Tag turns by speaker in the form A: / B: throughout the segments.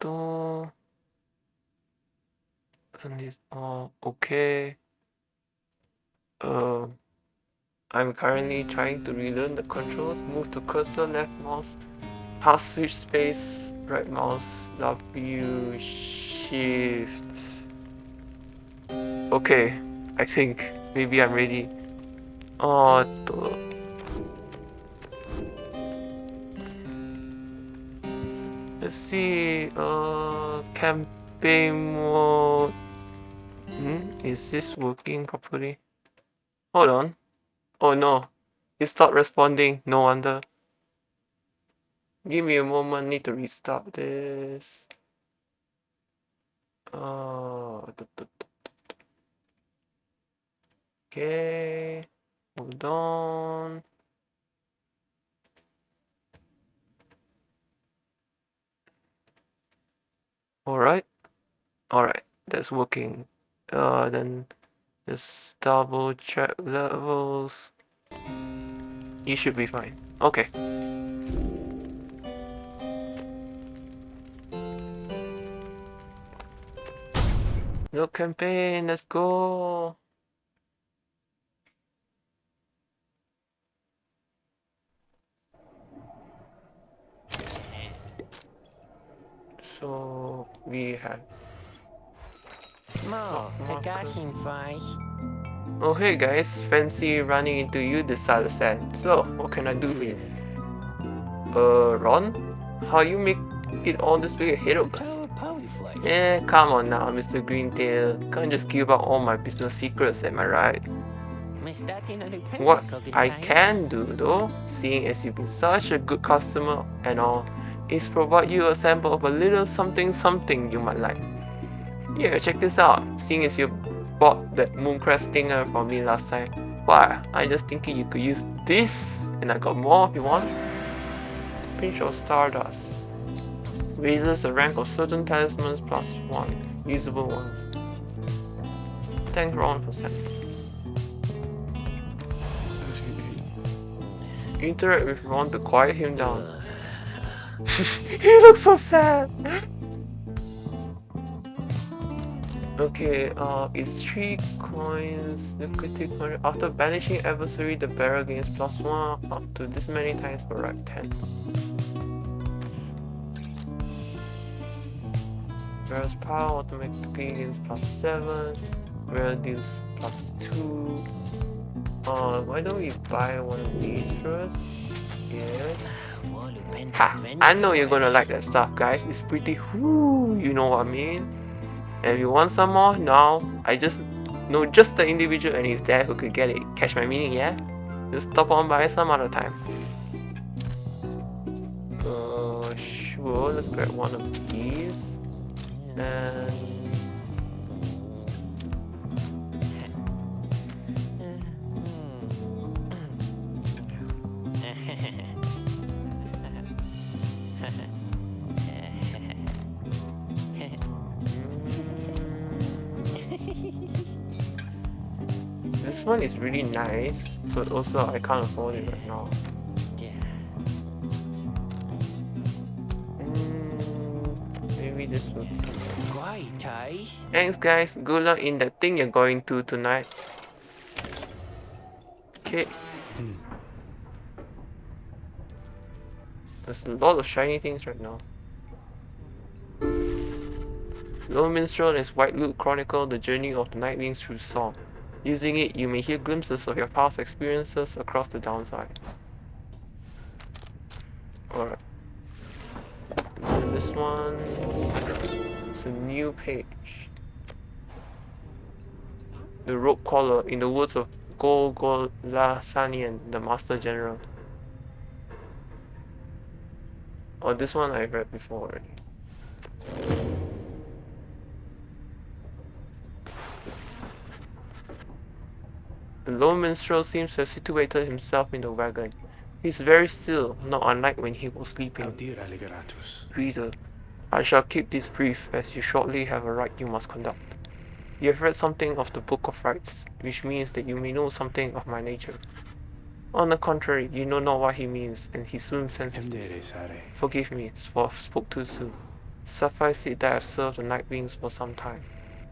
A: to... And it's okay. I'm currently trying to relearn the controls. Move to cursor, left mouse, pass switch space, right mouse, W, shift. Okay, I think maybe I'm ready. Let's see, campaign mode. Is this working properly? Hold on. Oh no, it stopped responding. No wonder. Give me a moment, need to restart this. Okay, hold on. Alright, that's working. Then just double check levels. You should be fine. Okay. No campaign, let's go. So we have. Oh hey guys, fancy running into you this side of sand. So what can I do for you? Ron? How you make it all this way ahead of us? Yeah, come on now, Mr. Greentail. Can't just give out all my business secrets, am I right? What I can do though, seeing as you've been such a good customer and all, is provide you a sample of a little something something you might like. Yeah, check this out. Seeing as you bought that Mooncrest stinger from me last time, why, I just thinking you could use this, and I got more if you want. Pinch of Stardust. Raises the rank of certain talismans +1, usable ones. Thanks Ron for sending. Interact with Ron to quiet him down. He looks so sad. Okay, it's 3 coins. The critic after banishing adversary, the barrel gains +1 up to this many times per right 10. Barrel's power automatically gains +7. Barrel deals +2. Why don't we buy one of these first? Yes. Ha! I know you're gonna like that stuff, guys. It's pretty whoo, you know what I mean? And if you want some more, now I just know just the individual and his dad who could get it. Catch my meaning, yeah? Just stop on by some other time. Sure, let's grab one of these. And this one is really nice, but also I can't afford it right now. Maybe this will do. Thanks guys, good luck in that thing you're going to tonight. Okay. There's a lot of shiny things right now. Lone Minstrel and his White Lute chronicle the journey of the Nightwings through song. Using it, you may hear glimpses of your past experiences across the downside. Alright. And this one, it's a new page. The rope collar in the woods of Golgolasanian, the Master General. Oh, this one I've read before already. The lone minstrel seems to have situated himself in the wagon. He's very still, not unlike when he was sleeping. Reader, I shall keep this brief, as you shortly have a rite you must conduct. You have read something of the Book of Rites, which means that you may know something of my nature. On the contrary, you know not what he means, and he soon senses this. Forgive me, for I spoke too soon. Suffice it that I have served the Night Wings for some time.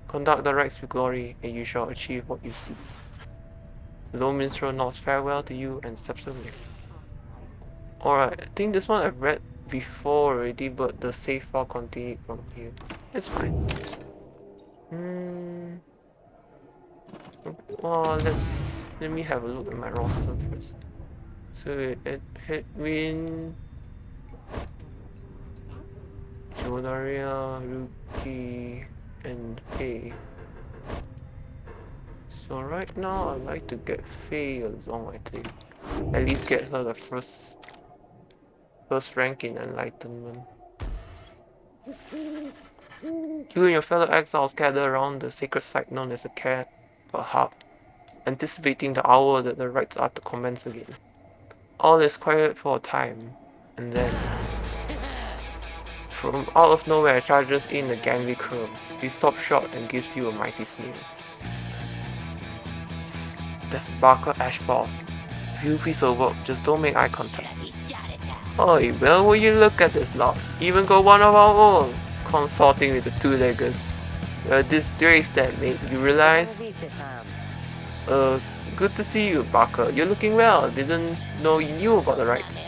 A: Conduct the rites with glory, and you shall achieve what you seek. The Lone Minstrel nods farewell to you and steps away. Alright, I think this one I've read before already, but the save file continued from here. It's fine. Well, let me have a look at my roster first. So at Headwind, Jonaria, Ruki, and Faye. So right now I'd like to get Faye along, I think. At least get her the first rank in Enlightenment. You and your fellow exiles gather around the sacred site known as a camp or hub, anticipating the hour that the rites are to commence again. All is quiet for a time, and then from out of nowhere charges in a gangly crow. He stops short and gives you a mighty sneer. That's Barker Ashballs. You piece of work, just don't make eye contact. Oi, well will you look at this lot? Even got one of our own, consorting with the two-leggers. A disgrace that mate, you realize? Good to see you, Barker. You're looking well. Didn't know you knew about the rites.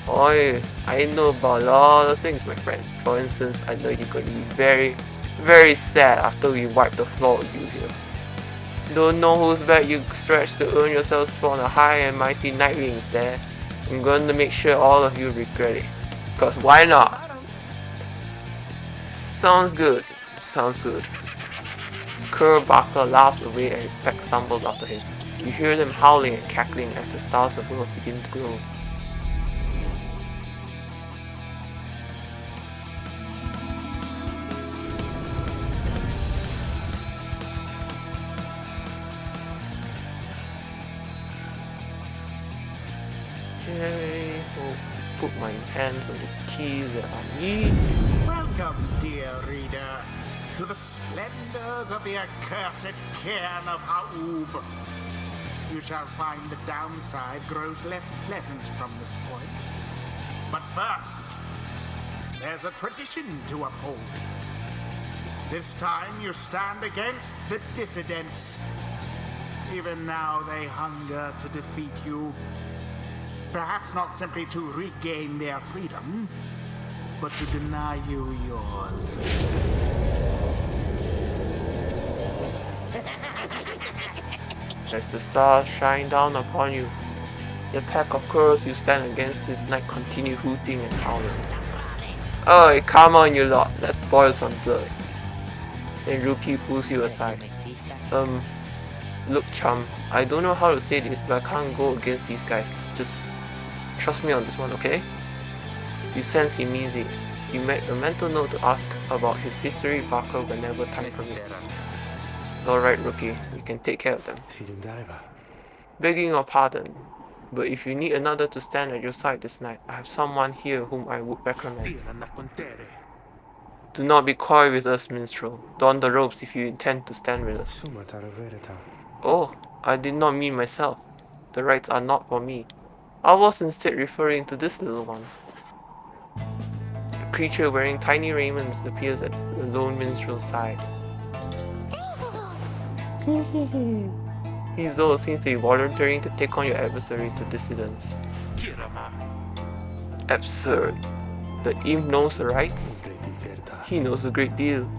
A: Oi, I know about a lot of things, my friend. For instance, I know you're going to be very, very sad after we wipe the floor with you here. Don't know whose back you stretch to earn yourselves for the high and mighty Night Wings there. I'm going to make sure all of you regret it. Cause why not? Sounds good. Sounds good. Kerr Barker laughs away and his pack stumbles after him. You hear them howling and cackling as the stars above begin to glow. Okay, I'll put my hands on the keys that I need.
B: Welcome, dear reader, to the splendors of the accursed cairn of Ha'ub. You shall find the downside grows less pleasant from this point. But first, there's a tradition to uphold. This time you stand against the dissidents. Even now they hunger to defeat you. Perhaps not simply to regain their freedom, but to deny you yours.
A: As the stars shine down upon you, the pack of curs you stand against this night continue hooting and howling. Oh, come on you lot, let's boil some blood. And Rookie pulls you aside. Look chum, I don't know how to say this, but I can't go against these guys. Just trust me on this one, okay? You sense he means it. You make a mental note to ask about his history Barker whenever time permits. It's alright, Rookie. We can take care of them. Begging your pardon, but if you need another to stand at your side this night, I have someone here whom I would recommend. Do not be coy with us, minstrel. Don the ropes if you intend to stand with us. Oh, I did not mean myself. The rites are not for me. I was instead referring to this little one. A creature wearing tiny raiments appears at the lone minstrel's side. Hizo seems to be volunteering to take on your adversaries, the dissidents. Absurd. The imp knows the rights? He knows a great deal.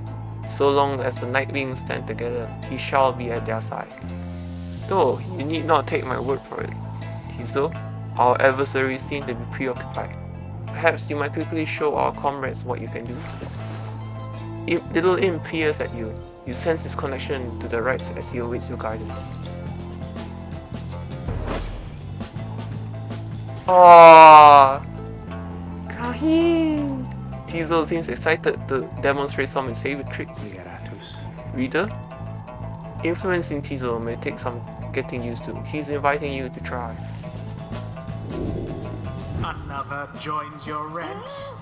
A: So long as the Night Wings stand together, he shall be at their side. Though, you need not take my word for it. Hizo, our adversaries seem to be preoccupied. Perhaps you might quickly show our comrades what you can do. If little imp peers at you, you sense his connection to the rites as he awaits your guidance. Aww! Kahin! Tizo seems excited to demonstrate some of his favorite tricks. Reader? Influencing Tizo may take some getting used to. He's inviting you to try.
B: Another joins your ranks,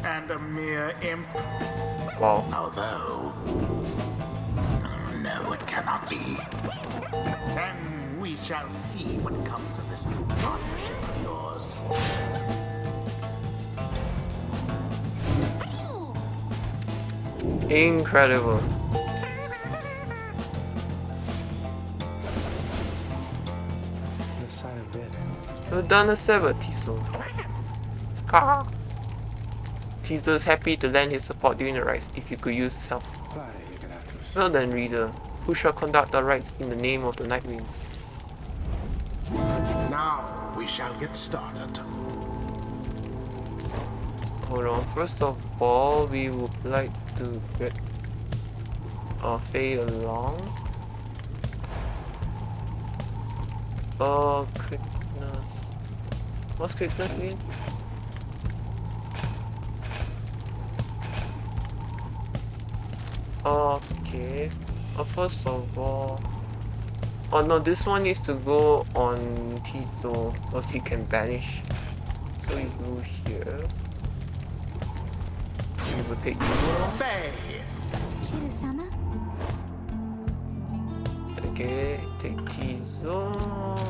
B: and a mere imp.
A: Wow.
B: Although, no, it cannot be. Then we shall see what comes of this new partnership of yours.
A: Incredible.
C: The sign of bed.
A: You've done a server, Tiso. Scar. Tiso is happy to lend his support during the rites if you could use his help. Well then, reader, who shall conduct the rites in the name of the Night Winds?
B: Now we shall get started.
A: Hold on, first of all, we would like to get Faye along. Quickness. What's quickness mean? Okay. First of all, oh no, this one needs to go on Tiso because he can banish. So we go here. We will take Tiso.
B: Faye!
D: Shiru-sama?
A: Okay, take Tiso.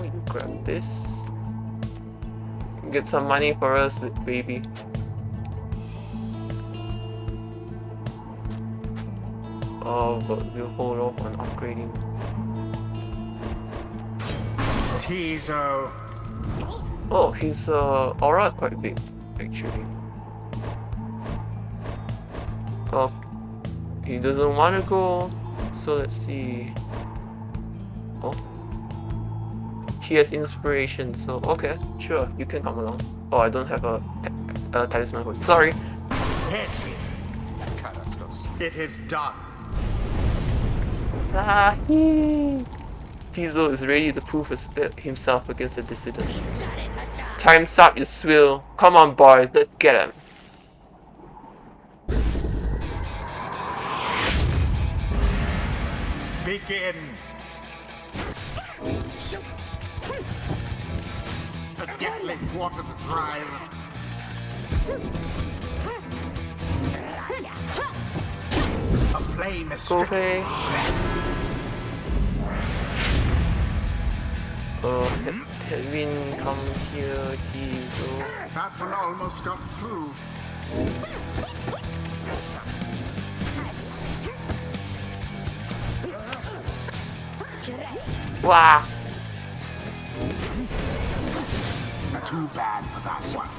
A: You grab this. Get some money for us, baby. Oh, but we'll hold off on upgrading.
B: Tiso.
A: Oh, his aura is quite big, actually. Oh, he doesn't want to go, so let's see. Oh, he has inspiration, so okay, sure, you can come along. Oh, I don't have a talisman for you. Sorry.
B: It is done.
A: Ah, Tiso is ready to prove himself against the dissident. Time's up, you swill. Come on, boys, let's get him.
B: Begin. A deathly thwarted drive. A flame is
A: Go,
B: stricken.
A: Faye. Hedwin, come here, Tiso.
B: That one almost got through.
A: Wow.
B: Too bad for that one.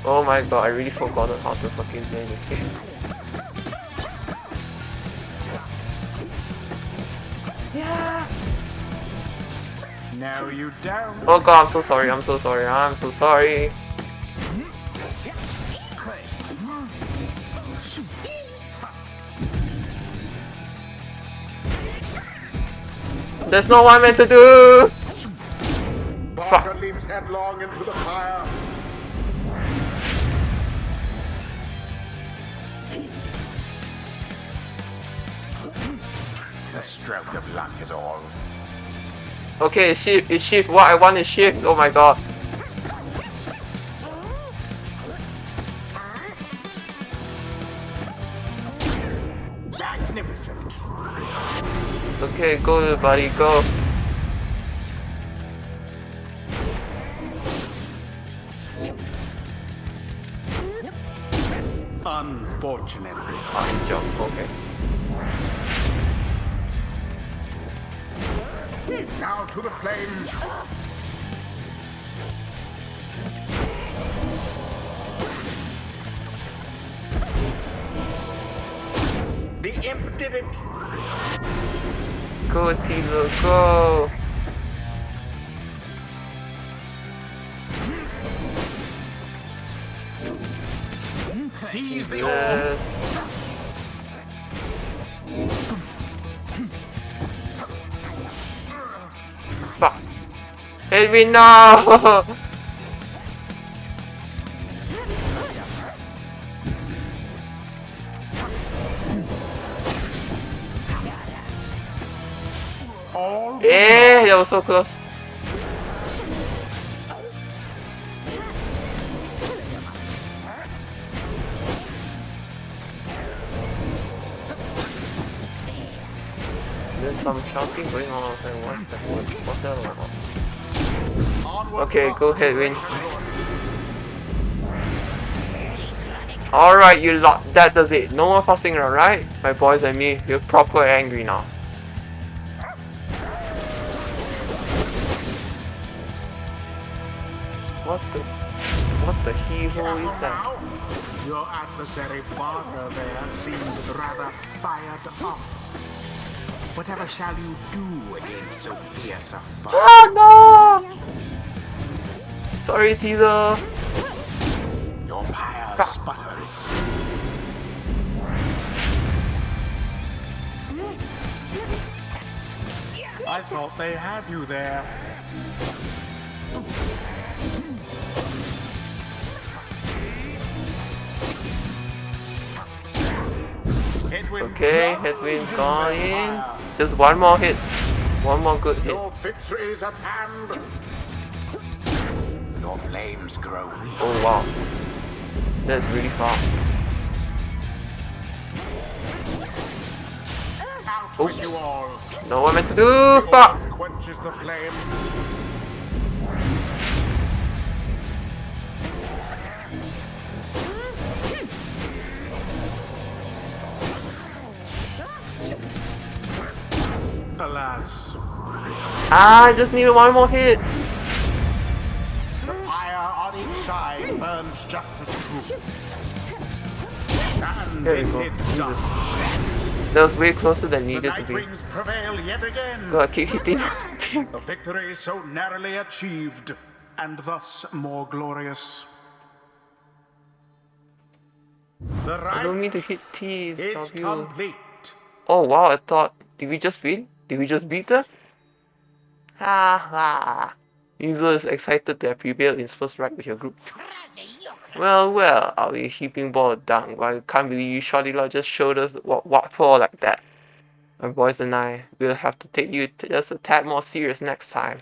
A: Oh my god, I really forgot how to fucking play this game. Yeah.
B: No, you don't.
A: Oh god, I'm so sorry, I'm so sorry, I'm so sorry. That's not what I meant to do!
B: Barker leaps headlong into the fire. A stroke of luck is all.
A: Okay, shift, it's shift, what I want is shift, oh my god.
B: Magnificent.
A: Okay, go buddy, go.
B: Unfortunately.
A: Fine jump, okay.
B: Now to the flames. The imp did it.
A: Go Tiso, go!
B: Seize the orb.
A: Yes. Fuck. Edwin, no!
B: All
A: Yeah, that was so close. There's some shouting going on outside. What's that all about?
B: onward
A: Okay, go
B: thrust to
A: ahead, Win.
B: greater glory.
A: Alright, you lot. That does it. No more fussing around, right? My boys and me, we're proper angry now. What the hee-ho is that?
B: Now. Your adversary Pyre there seems rather fired up. Whatever shall you do against so fierce a foe?
A: Oh no! Sorry, teaser.
B: Your Pyre sputters. I thought they had you there.
A: Okay, headwind's gone in. Just one more hit. One more good hit.
B: Your victory is at hand. Your flames grow weak.
A: Oh wow. That's really far.
B: Out
A: Oh.
B: with you all.
A: No what I'm meant to do. Fuck!
B: Quenches the flame. Alas,
A: I just need one more hit.
B: the pyre on each side burns just as true. And
A: There
B: it
A: you go.
B: is
A: Jesus.
B: done.
A: That was way closer than
B: The
A: needed to be.
B: Nightwings prevail yet again.
A: Gotta keep hitting.
B: The victory is so narrowly achieved, and thus more glorious. The
A: I don't mean to
B: right
A: hit T's.
B: is
A: Of you.
B: complete.
A: Oh wow, I thought, did we just win? Did we just beat them? Ha ha. Izo is excited to have prevailed in his first ride with your group. Well, well, I'll be heaping ball of dung, but I can't believe you shorty lot just showed us what for like that. My boys and I will have to take you just a tad more serious next time.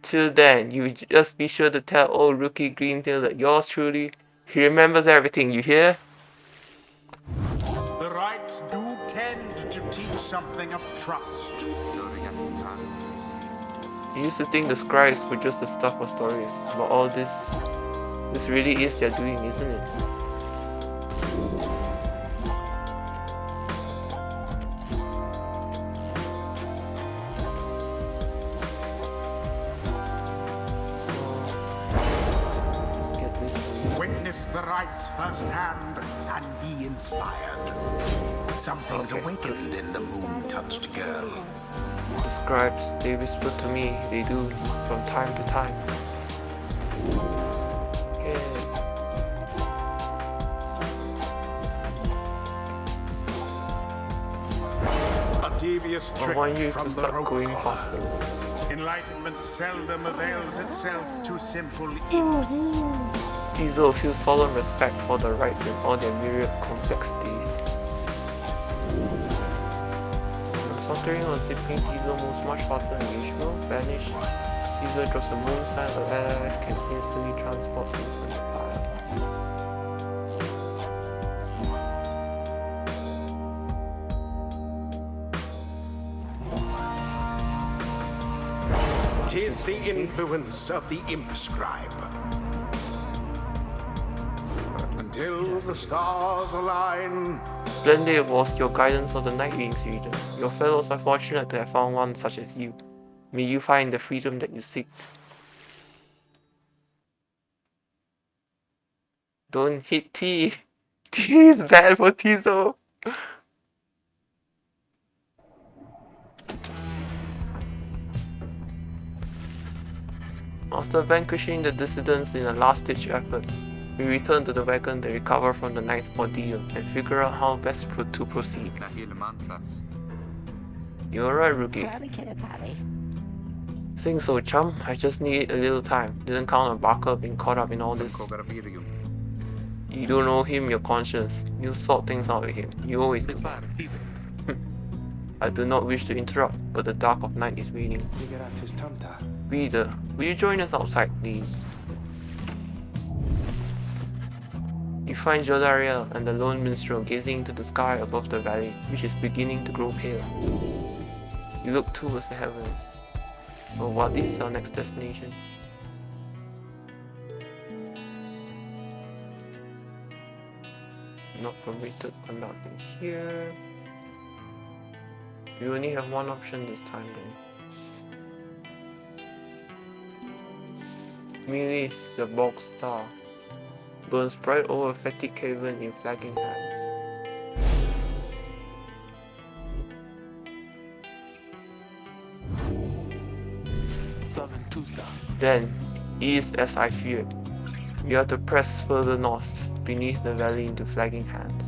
A: Till then, you just be sure to tell old rookie Greentail that yours truly, he remembers everything, you hear?
B: The rights do tend to teach something of trust.
A: I used to think the scribes were just the stuff of stories, but all this really is their doing, isn't it? Let's get this for you.
B: Witness the rights firsthand and be inspired. Something's
A: Okay,
B: awakened in the moon-touched girl.
A: The scribes, they whisper to me, they do, from time to time. Okay.
B: A devious
A: I
B: trick
A: want you to
B: from the
A: start
B: rope
A: going
B: collar.
A: faster.
B: Enlightenment seldom avails itself to simple imps.
A: Tizo feels solemn respect for the rights in all their myriad complexities. Sauntering or zipping, Tizo moves much faster than usual. Vanish. Tizo drops a moon sign, but allies can instantly transport movement to fire.
B: Tis the influence of the imp scribe. Until the stars align.
A: Splendid was your guidance of the Night Wings region. Your fellows are fortunate to have found one such as you. May you find the freedom that you seek. Don't hit T. T is bad for Tizo. After vanquishing the dissidents in a last-ditch effort, we return to the wagon to recover from the night's ordeal and figure out how best to proceed. You're right, rookie. Think so, chum. I just need a little time. Didn't count on Barker being caught up in all this. You don't owe him your conscience. You sort things out with him. You always do. I do not wish to interrupt, but the dark of night is waning. Reader, will you join us outside, please? You find Jodariel and the lone minstrel gazing into the sky above the valley, which is beginning to grow pale. You look towards the heavens. But what is our next destination? Not permitted, unlocked in here. We only have one option this time then. Melee, the box star. Burns bright over fatigue cavern in flagging hands. Then, east as I feared. We have to press further north, beneath the valley into flagging hands.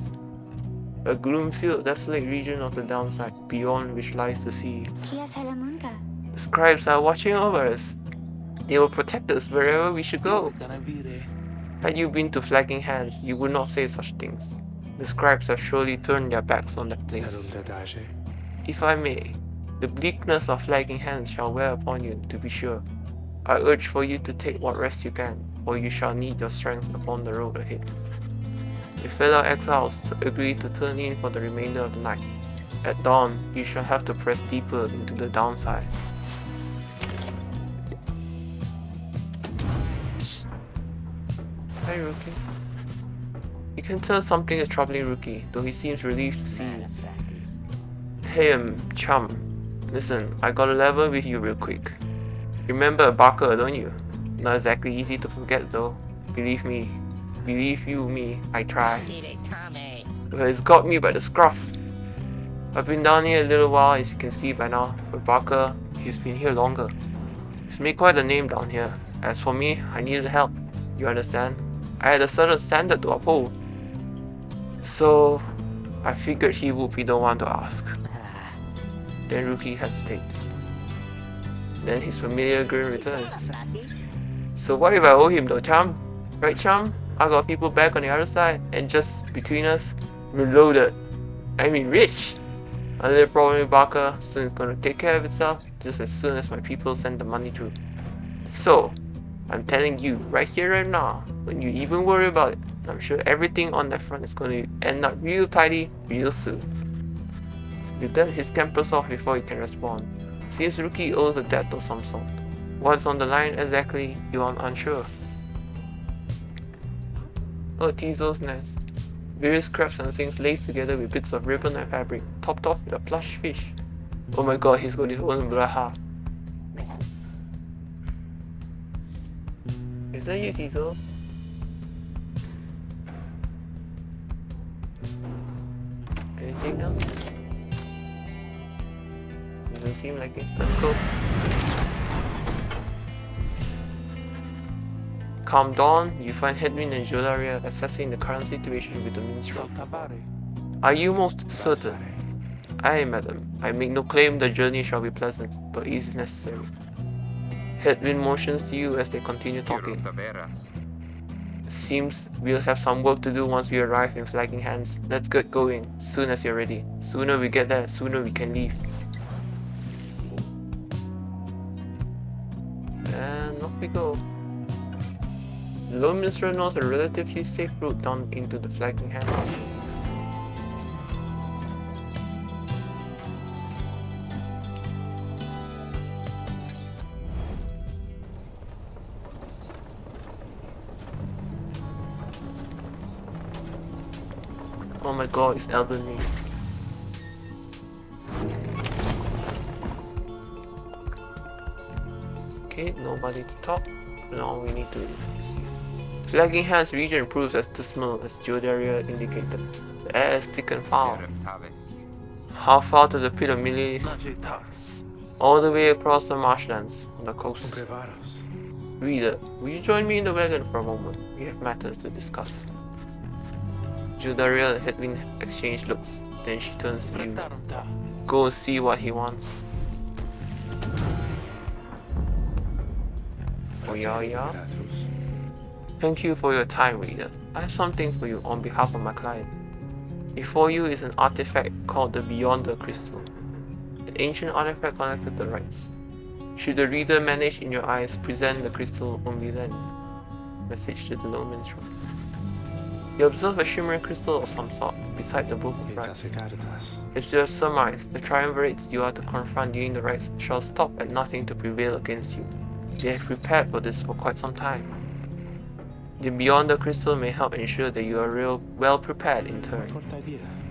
A: A gloom-filled, desolate region of the downside, beyond which lies the sea. The scribes are watching over us. They will protect us wherever we should go. Had you been to flagging hands, you would not say such things. The scribes have surely turned their backs on that place. If I may, the bleakness of flagging hands shall wear upon you, to be sure. I urge for you to take what rest you can, for you shall need your strength upon the road ahead. The fellow exiles agree to turn in for the remainder of the night. At dawn, you shall have to press deeper into the downside. Hi, Rookie. You can tell something is troubling Rookie, though he seems relieved to see you. Hey, chum. Listen, I got a level with you real quick. Remember Barker, don't you? Not exactly easy to forget though. Believe me. Believe you me, I try. But it's got me by the scruff. I've been down here a little while, as you can see by now, but Barker, he's been here longer. He's made quite a name down here. As for me, I needed help. You understand? I had a certain standard to uphold. So, I figured he would be the one to ask. Then Rookie hesitates. Then his familiar grin returns. So what if I owe him though, chum? Right, chum? I got people back on the other side, and just between us, we're loaded. I mean rich! A little problem with Barker, soon it's gonna take care of itself, just as soon as my people send the money through. So, I'm telling you, right here, right now, when you even worry about it, I'm sure everything on that front is gonna end up real tidy, real soon. Lieutenant his campers off before he can respond. Seems Rookie owes a debt of some sort. What's on the line exactly, you are unsure. Oh, Tizo's nest. Various scraps and things laced together with bits of ribbon and fabric, topped off with a plush fish. Oh my god, he's got his own braha. Is that you, Tizo? Anything else? Doesn't seem like it. Let's go. Calm dawn, you find Hedwin and Jolaria assessing the current situation with the minstrel. Are you most certain? Aye, madam. I make no claim the journey shall be pleasant, but it is necessary. Hedwin motions to you as they continue talking. Seems we'll have some work to do once we arrive in flagging hands. Let's get going, soon as you're ready. Sooner we get there, sooner we can leave. And off we go. The Lone Minstrel knows a relatively safe route down into the flagging hands. Oh my god, it's Elden Ring. Okay, nobody to talk. Now we need to see. Flagging Hands region proves as dismal as Jodaria indicated. The air is thick and foul. How far to the pit of Millie? All the way across the marshlands on the coast. Reader, will you join me in the wagon for a moment? We have matters to discuss. Jodaria and Hedwin exchange looks, then she turns to you. Go and see what he wants. Oh yeah. Thank you for your time, reader. I have something for you on behalf of my client. Before you is an artifact called the Beyonder Crystal. An ancient artifact connected to the rites. Should the reader manage in your eyes, present the crystal only then. Message to the Lone Minstrel. You observe a shimmering crystal of some sort beside the book of rites. If you have surmised, the triumvirates you are to confront during the rites shall stop at nothing to prevail against you. They have prepared for this for quite some time. The Beyond the Crystal may help ensure that you are well prepared in turn.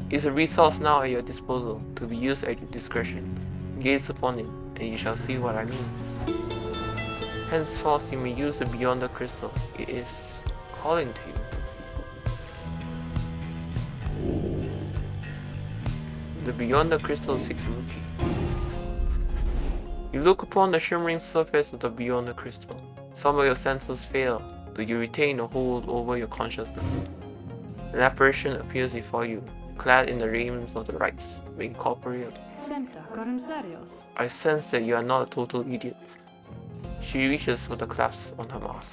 A: It's a resource now at your disposal, to be used at your discretion. Gaze upon it, and you shall see what I mean. Henceforth you may use the Beyond the Crystal. It is calling to you. The Beyond the Crystal 6 Rookie. You look upon the shimmering surface of the Beyond the Crystal. Some of your senses fail, but you retain a hold over your consciousness. An apparition appears before you, clad in the raiments of the rites, being corporeal. I sense that you are not a total idiot. She reaches for the clasps on her mask.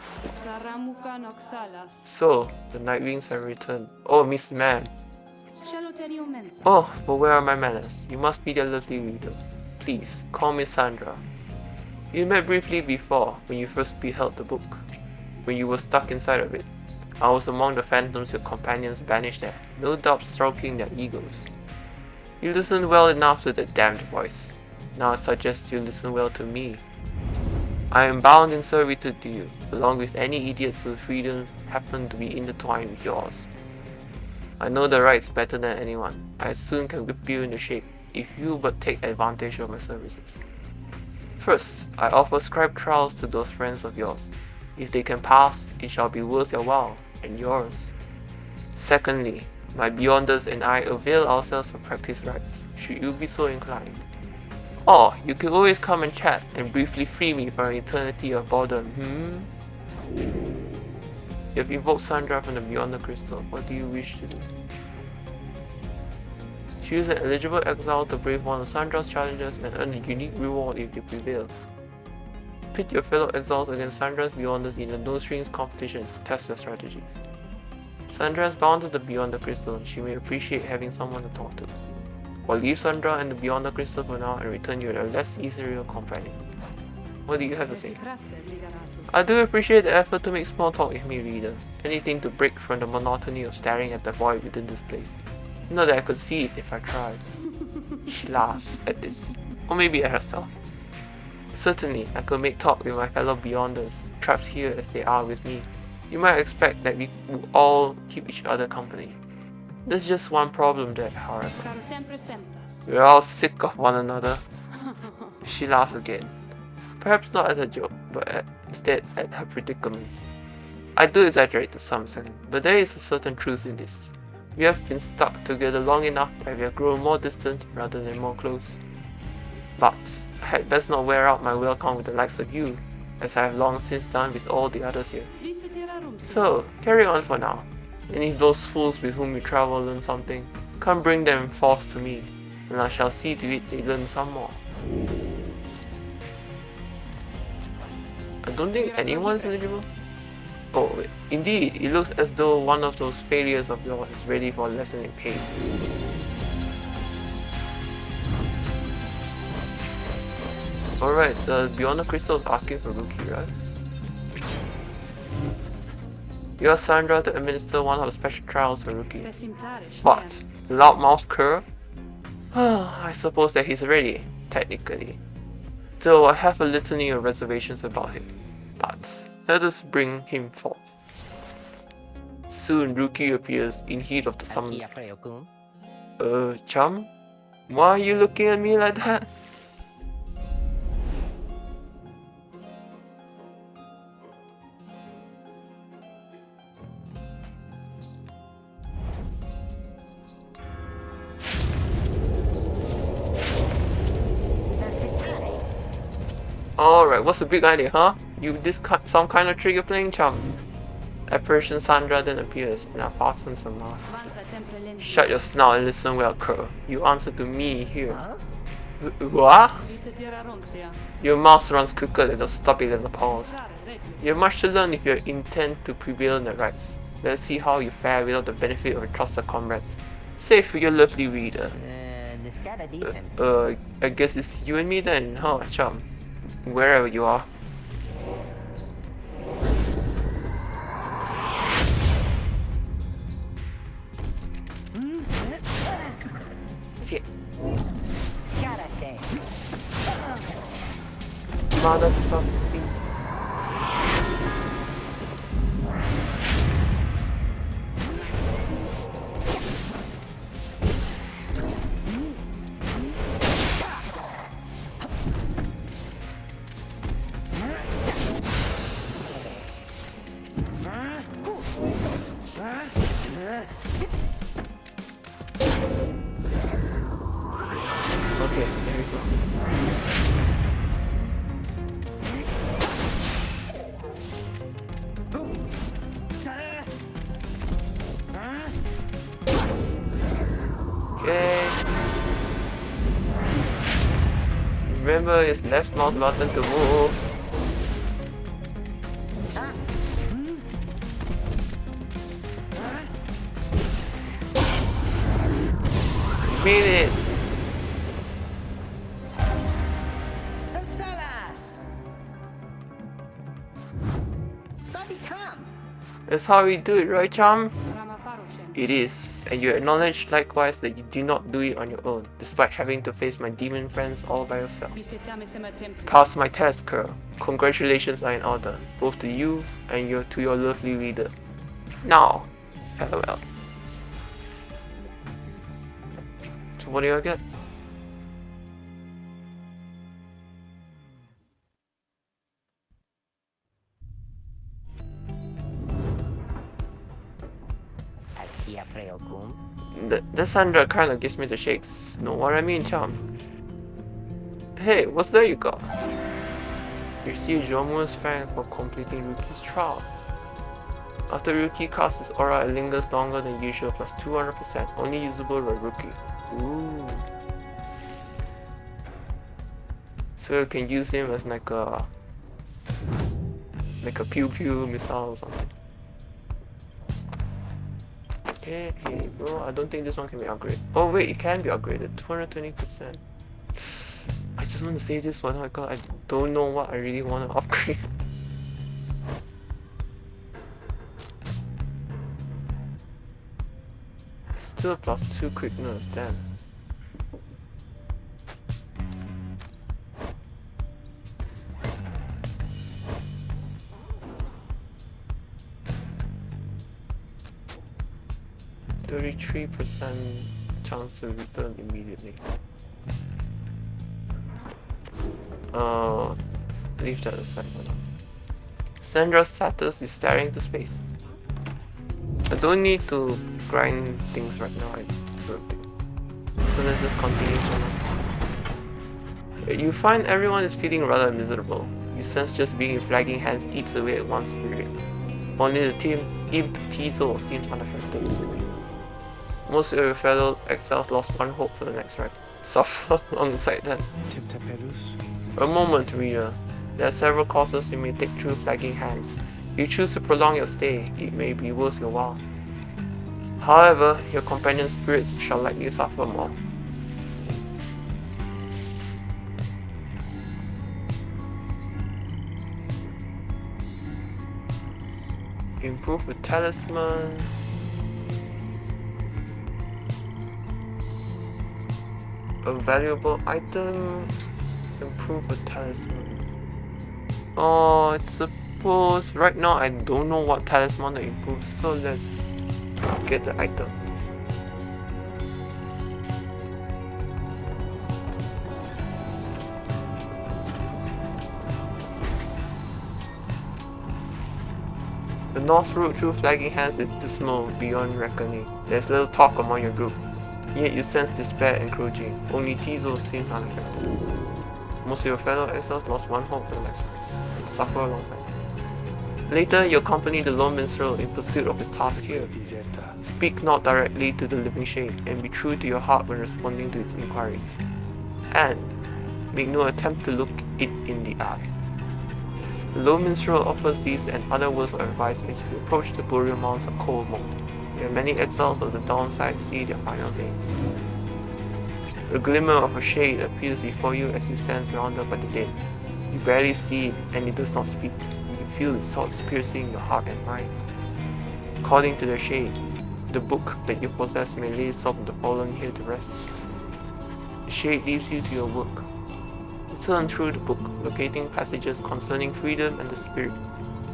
A: So, the Night Wings have returned. Oh, Miss Ma'am. Oh, but where are my manners? You must be their lovely reader. Please, call me Sandra. We met briefly before, when you first beheld the book. When you were stuck inside of it. I was among the phantoms your companions banished there, no doubt stroking their egos. You listened well enough to that damned voice. Now I suggest you listen well to me. I am bound in servitude to you, along with any idiots whose freedoms happen to be intertwined with yours. I know the rights better than anyone. I soon can whip you into shape, if you but take advantage of my services. First, I offer scribe trials to those friends of yours. If they can pass, it shall be worth your while, and yours. Secondly, my Beyonders and I avail ourselves of practice rites, should you be so inclined. Or, you can always come and chat, and briefly free me from an eternity of boredom, You have invoked Sandra from the Beyond the Crystal. What do you wish to do? Choose an eligible exile to brave one of Sandra's challenges and earn a unique reward if you prevail. Pit your fellow exiles against Sandra's Beyonders in a no-strings competition to test your strategies. Sandra is bound to the Beyond the Crystal and she may appreciate having someone to talk to. Or leave Sandra and the Beyond the Crystal for now and return you a less ethereal companion. What do you have to say? I do appreciate the effort to make small talk with me, reader. Anything to break from the monotony of staring at the void within this place. Not that I could see it if I tried. She laughs at this, or maybe at herself. Certainly, I could make talk with my fellow Beyonders, trapped here as they are with me. You might expect that we would all keep each other company. There's just one problem there, however. We're all sick of one another. She laughs again. Perhaps not at her joke, but instead at her predicament. I do exaggerate to some extent, but there is a certain truth in this. We have been stuck together long enough that we have grown more distant rather than more close. But I had best not wear out my welcome with the likes of you, as I have long since done with all the others here. So, carry on for now, and if those fools with whom you travel learn something, come bring them forth to me, and I shall see to it they learn some more. I don't think anyone is eligible. Oh, wait. Indeed, it looks as though one of those failures of yours is ready for a lesson in pain. Alright, the Beyond the Crystal is asking for Rookie, right? You are Sandra to administer one of the special trials for Rookie. What? Loudmouth cur? I suppose that he's ready, technically. Though I have a litany of reservations about him. But let us bring him forth. Soon Rookie appears in heat of the summons. Chum? Why are you looking at me like that? Alright, what's the big idea, huh? Some kind of trick you're playing, chum? Apparition Sandra then appears, and I fasten some mask. Shut your snout and listen well, cur. You answer to me here. What? Your mouth runs quicker than those stubby little paws. You have much to learn if you intend to prevail in the rights. Let's see how you fare without the benefit of your trusted comrades. Save for your lovely reader. I guess it's you and me then, huh, chum? Wherever you are. Shit. Motherfucking. Remember, it's left mouse button to move. Made it! That's how we do it, right, chum? It is, and you acknowledge likewise that you do not do it on your own, despite having to face my demon friends all by yourself. Pass my test, Curl. Congratulations are in order, both to you and to your lovely reader. Now, farewell. So what do I get? That Sandra kinda gives me the shakes. Know what I mean, chum? Hey, what's that you got? You see Jomu's fan for completing Rookie's trial. After Rookie casts his aura, it lingers longer than usual, plus 200%, only usable by Rookie. Ooh. So you can use him as like a pew pew missile or something. Okay, bro, I don't think this one can be upgraded. Oh wait, it can be upgraded, 220%. I just want to say this one because I don't know what I really want to upgrade. Still plus 2 quickness, damn. %, chance to return immediately. Leave that aside for now. Sandra's status is staring into space. I don't need to grind things right now, I don't think. So let's just continue for now. You find everyone is feeling rather miserable. You sense just being in flagging hands eats away at one's spirit. Only the team Imp Tizo seems unaffected. Most of your fellow exiles lost one hope for the next ride. Suffer alongside them. A moment, reader. There are several courses you may take through flagging hands. If you choose to prolong your stay, it may be worth your while. However, your companion's spirits shall likely suffer more. Improve with talisman. A valuable item. Improve with talisman. Oh, I suppose right now I don't know what talisman to improve, so let's get the item. The north route through flagging hands is dismal beyond reckoning. There's little talk among your group. Yet you sense despair encroaching. Only Tizo seems unaffected. Most of your fellow exiles lost one hope for the next one, and suffer alongside. Later, you accompany the lone minstrel in pursuit of his task here. Speak not directly to the living shade, and be true to your heart when responding to its inquiries. And make no attempt to look it in the eye. The lone minstrel offers these and other words of advice as you approach the burial mounds of Cold Mold, where many exiles of the downside see their final days. A glimmer of a shade appears before you as you stand surrounded by the dead. You barely see it, and it does not speak. You feel its thoughts piercing your heart and mind. According to the shade, the book that you possess may lay some of the fallen here to rest. The shade leads you to your work. You turn through the book, locating passages concerning freedom and the spirit.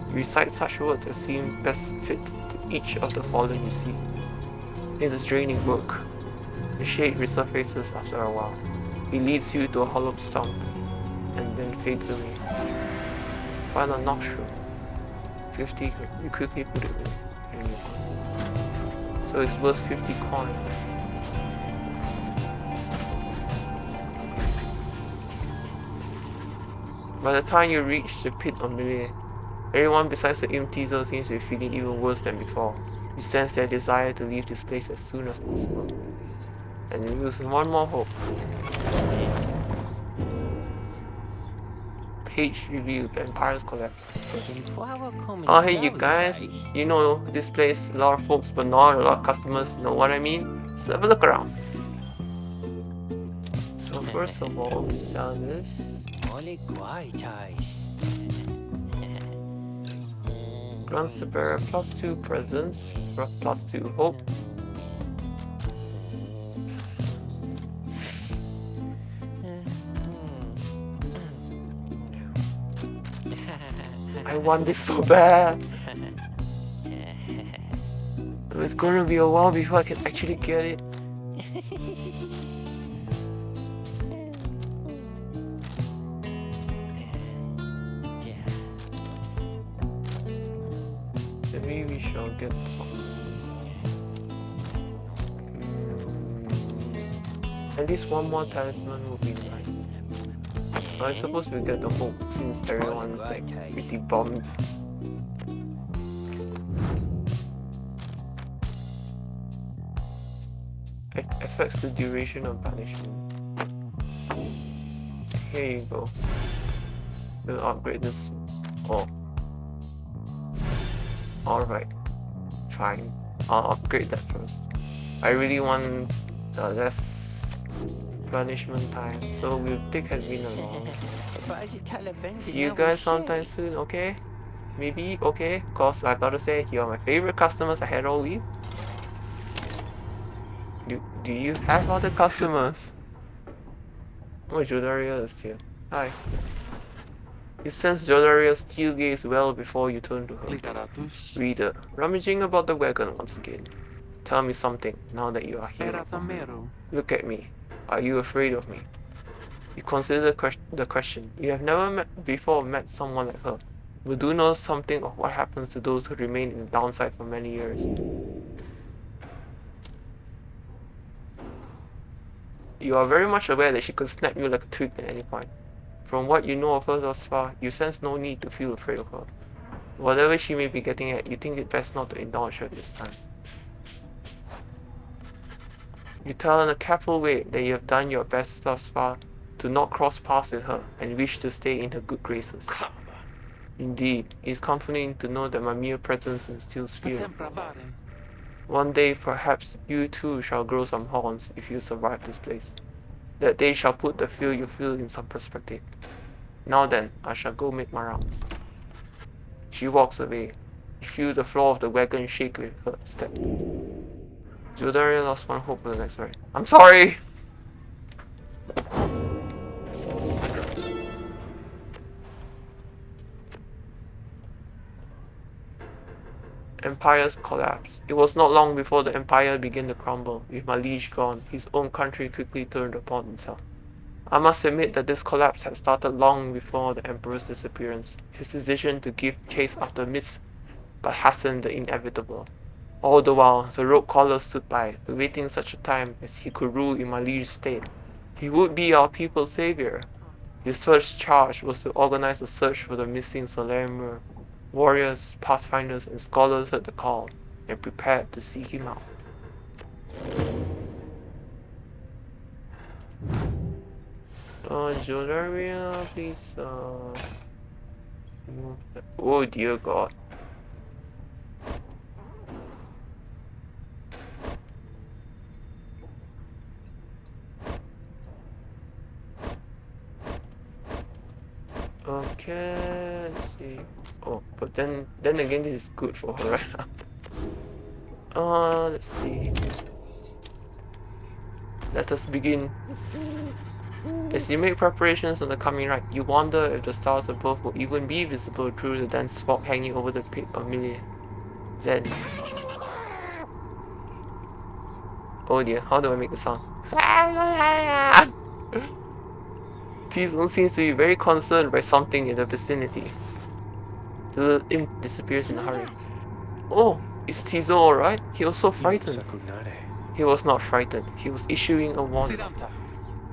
A: You recite such words as seem best fit to each of the fallen you see. It is draining work. The shade resurfaces after a while. It leads you to a hollow stump, and then fades away. Find a nostril. 50, you quickly put it away, and you go. So it's worth 50 coins. By the time you reach the pit of Melee, everyone besides the Imp Tizo seems to be feeling even worse than before. You sense their desire to leave this place as soon as possible. And you lose one more hope. H review, the Empire's collapse. Oh hey you guys, you know this place, a lot of folks but not a lot of customers, know what I mean? Let's have a look around. So first of all, we sell this. Grants the bearer +2 presence, +2 hope. I want this so bad. It's gonna be a while before I can actually get it. Maybe we shall get at least one more talisman would be nice. I suppose we get the hope since everyone's like pretty bummed. Affects the duration of banishment. Here you go. We'll upgrade this. Oh. Alright. Fine. I'll upgrade that first. I really want less banishment time, so we'll take admin along. See you guys sometime soon, okay? Maybe, okay? Cause I gotta say, you're my favorite customers I had all week. Do you have other customers? Oh, Jodaria is here. Hi. You sense Jodaria's steel gaze well before you turn to her. Reader, rummaging about the wagon once again. Tell me something, now that you are here. Look at me. Are you afraid of me? You consider the question. You have never met someone like her. But do know something of what happens to those who remain in the downside for many years. You are very much aware that she could snap you like a twig at any point. From what you know of her thus far, you sense no need to feel afraid of her. Whatever she may be getting at, you think it best not to indulge her this time. You tell in a careful way that you have done your best thus far to not cross paths with her and wish to stay in her good graces. Indeed, it is comforting to know that my mere presence instills fear. One day, perhaps, you too shall grow some horns if you survive this place. That day shall put the fear you feel in some perspective. Now then, I shall go make my round. She walks away. You feel the floor of the wagon shake with her step. Jodaria lost one hope for the next ride. I'm sorry! Empire's collapse. It was not long before the empire began to crumble. With my liege gone, his own country quickly turned upon itself. I must admit that this collapse had started long before the emperor's disappearance. His decision to give chase after myth but hastened the inevitable. All the while, the rogue caller stood by, awaiting such a time as he could rule in my liege's state. He would be our people's savior. His first charge was to organize a search for the missing Solemur. Warriors, pathfinders, and scholars heard the call and prepared to seek him out. Jodaria, please, move that. Oh dear God. Okay, let's see. Oh, but then again, this is good for her right now. Let's see. Let us begin. As you make preparations for the coming ride, you wonder if the stars above will even be visible through the dense fog hanging over the pit of Milia. Then... oh dear, how do I make the sound? T-Zone seems to be very concerned by something in the vicinity. The imp disappears in a hurry. Oh, is T-Zone alright? He was so frightened. He was not frightened. He was issuing a warning.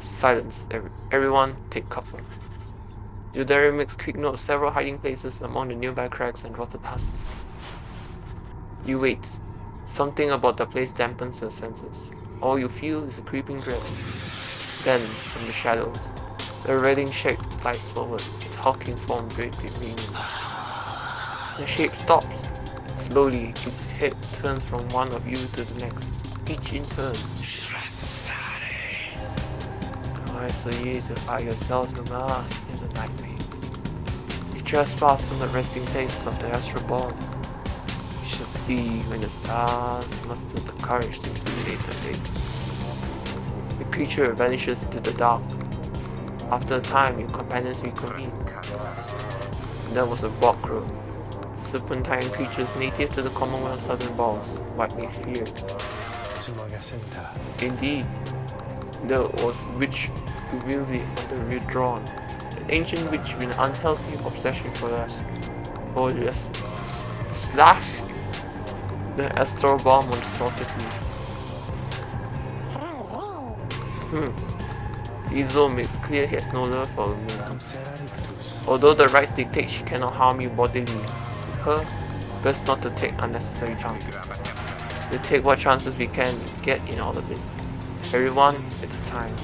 A: Silence. Everyone take cover. Jodaria makes quick note of several hiding places among the nearby cracks and rotted husks. You wait. Something about the place dampens your senses. All you feel is a creeping dread. Then, from the shadows, the writhing shape slides forward, its hulking form draped in wings. The shape stops. Slowly, its head turns from one of you to the next, each in turn. Isolate to fire yourselves from us in the night wings. You trespass on the resting place of the astral-born. You shall see when the stars muster the courage to illuminate the face. The creature vanishes into the dark. After a time, your companions reconvene. There was a bog crow, serpentine creatures native to the Commonwealth southern balls, widely feared. Indeed, there was witch Humility on the withdrawn, an ancient witch with an unhealthy obsession for us. Slash the astral bomb monstrosity. Izo makes clear he has no love for women. Although the rites dictate she cannot harm you bodily, with her, best not to take unnecessary chances. We take what chances we can get in all of this. Everyone, it's time.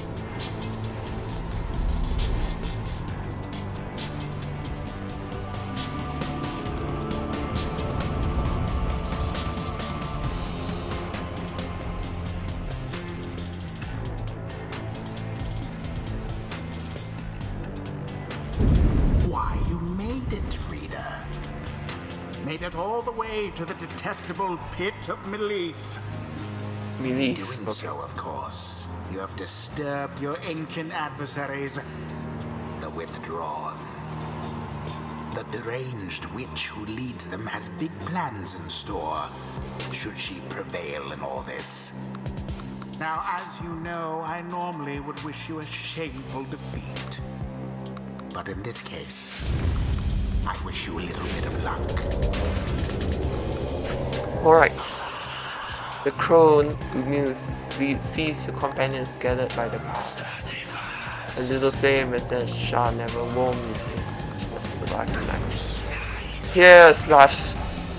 B: Made it all the way to the detestable pit of Melith. In doing so, of course, you have disturbed your ancient adversaries, the Withdrawn. The deranged witch who leads them has big plans in store, should she prevail in all this. Now, as you know, I normally would wish you a shameful defeat. But in this case, I wish you a little bit of luck.
A: Alright. The crone sees your companions gathered by the path. A little flame that shall never warm you. Just survive the night. Here, Slash,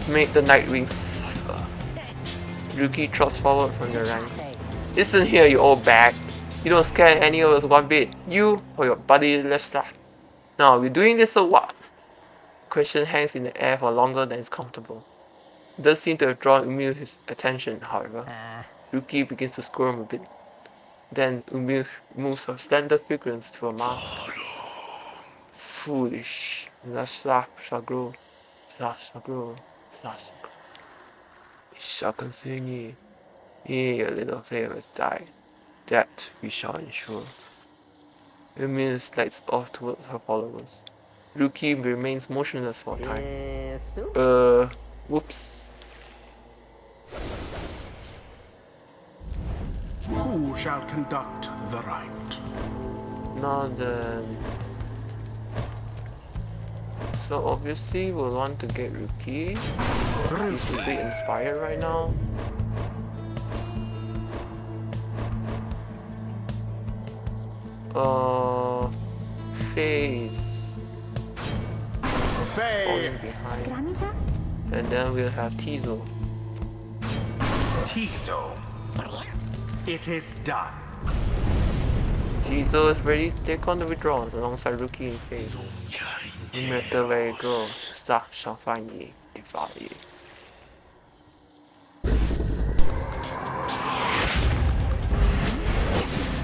A: make the night wings suffer. Yuki trots forward from the ranks. Listen here, you old bag. You don't scare any of us one bit. You or your buddy Lester. Now, we're doing this or what? Question hangs in the air for longer than is comfortable. It does seem to have drawn Umil's attention, however. Yuki begins to squirm a bit. Then Umil moves her slender fragrance to a mouth. Foolish. Slash shall grow. Slash shall grow. Slash shall grow. It shall consume ye. Ye, your little flame has died. That we shall ensure. Umil slides off towards her followers. Yuki remains motionless for a time. Whoops.
B: Who shall conduct the rite?
A: Now then. So obviously we'll want to get Yuki. He's a bit inspired right now. Face. Falling behind. And then we'll have Tizo.
B: Tizo. It is done.
A: Tizo is ready to take on the withdrawals alongside Rookie and Faith. No matter where you go, Stark shall find ye, devour ye.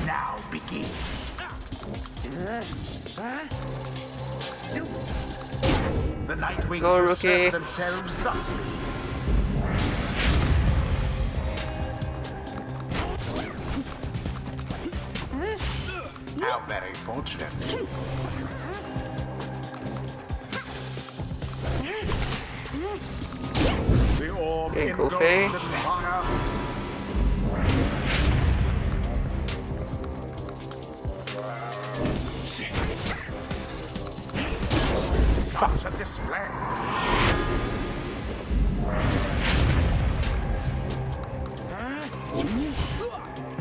B: Now begin. The Nightwings assert themselves thusly. How very fortunate. The orb engulfed in fire. Such a display.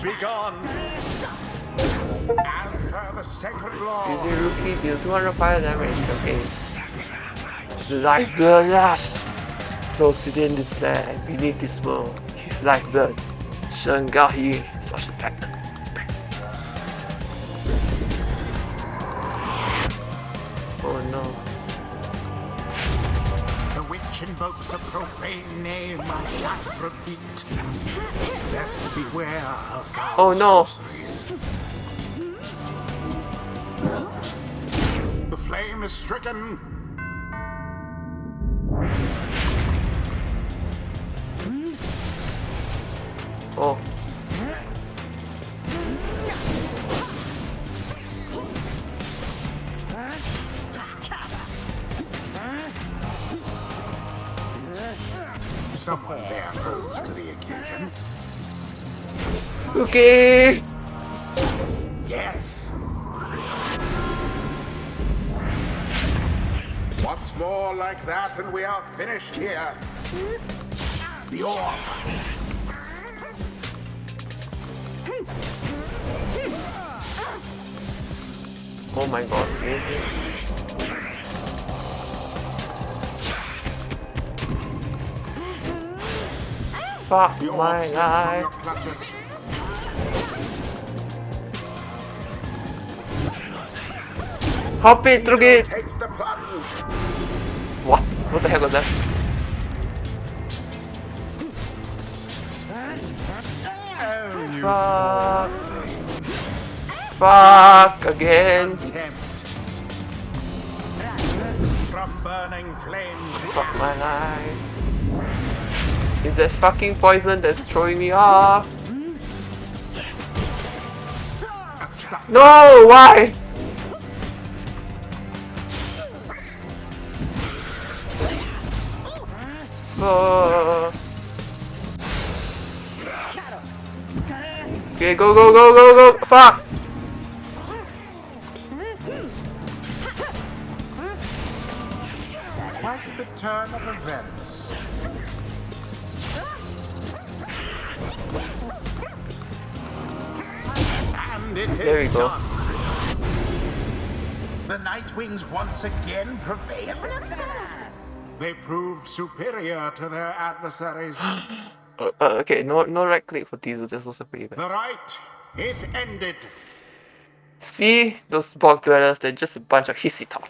B: Begone. As per the sacred law.
A: Using Rookie, deal 200 fire damage. Okay. The lifeblood lasts. Flows within this land, beneath this world. His lifeblood. Shangahi. Such a fact. Oh
B: which invokes a profane name I shan't repeat. Best beware of foul
A: Oh no.
B: sorceries. The flame is stricken.
A: Oh.
B: Someone there rose to the occasion.
A: Okay.
B: Yes. Once more like that, and we are finished here. The orb.
A: Oh my god, seriously? Fuck
B: The orb
A: my
B: slipped from
A: life.
B: your clutches.
A: Hop it, through
B: Diesel
A: it.
B: takes the plunge.
A: What? What the heck was that?
B: Oh, you
A: Fuck.
B: poor thing.
A: Fuck again.
B: Contempt. From burning flame to
A: Fuck my
B: ash.
A: life. Is that fucking poison that's throwing me off?
B: Stop.
A: No, why? Okay, go, go, go, go, go! Fuck!
B: Quite the turn of events. And it is
A: There we go.
B: done. The Nightwings once again prevail. They proved superior to their adversaries.
A: Okay, no right click for Diesel, that's also pretty bad.
B: The right is ended.
A: See? Those bog dwellers, they're just a bunch of hissy talk.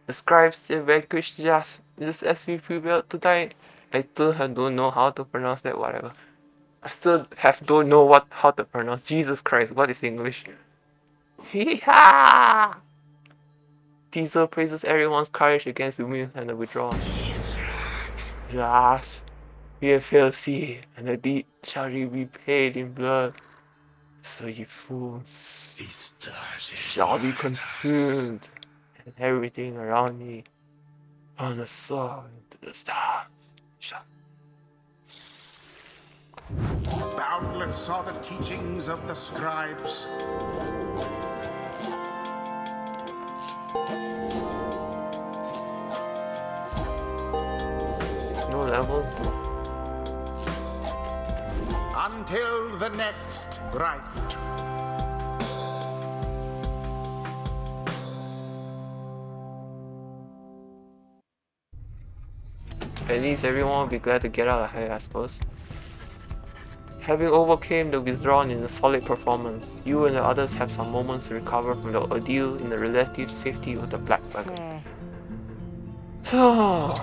A: The scribes, they vanquished just as we prevailed tonight. I still don't know how to pronounce that, whatever. I still don't know how to pronounce. Jesus Christ, what is English? Hee-ha! Diesel praises everyone's courage against the wind and the withdrawal. Yes, we are filthy, and the deed shall be repaid in blood. So ye fools shall be consumed, and everything around ye, from the sun to the stars, shall.
B: Boundless are the teachings of the scribes.
A: No level.
B: Until the next right.
A: At least everyone will be glad to get out of here, I suppose. Having overcame the withdrawn in a solid performance, you and the others have some moments to recover from the ordeal in the relative safety of the Black Wagon. So,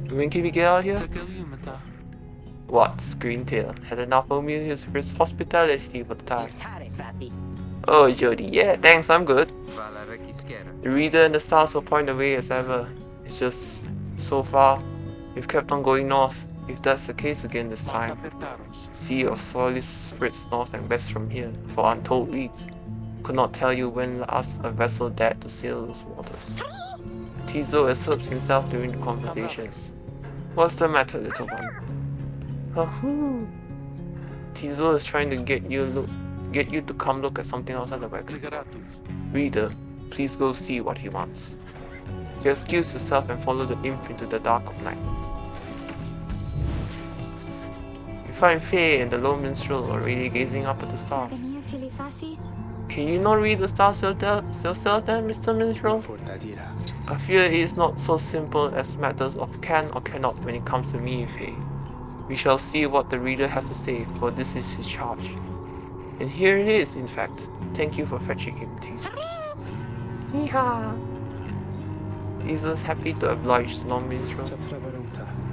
A: when can we get out of here? What, Screentail? Had enough of me his hospitality for the time. Oh, Jody, yeah, thanks, I'm good. The reader and the stars will point the way as ever. It's just, so far, we've kept on going north. If that's the case again this time, sea of soil spreads north and west from here, for untold leagues. Could not tell you when last a vessel dared to sail those waters. Tizo asserts himself during the conversation. What's the matter, little one? Ahoo! Tizo is trying to get you to come look at something outside the wagon. Reader, please go see what he wants. You excuse yourself and follow the imp into the dark of night. You find Faye and the lone minstrel already gazing up at the stars. Can you not read the stars yourself then, Mr. Minstrel? I fear it is not so simple as matters of can or cannot when it comes to me, Faye. We shall see what the reader has to say, for this is his charge. And here it is, in fact. Thank you for fetching him, Tizo. Yeehaw! Is happy to oblige the long minstrel.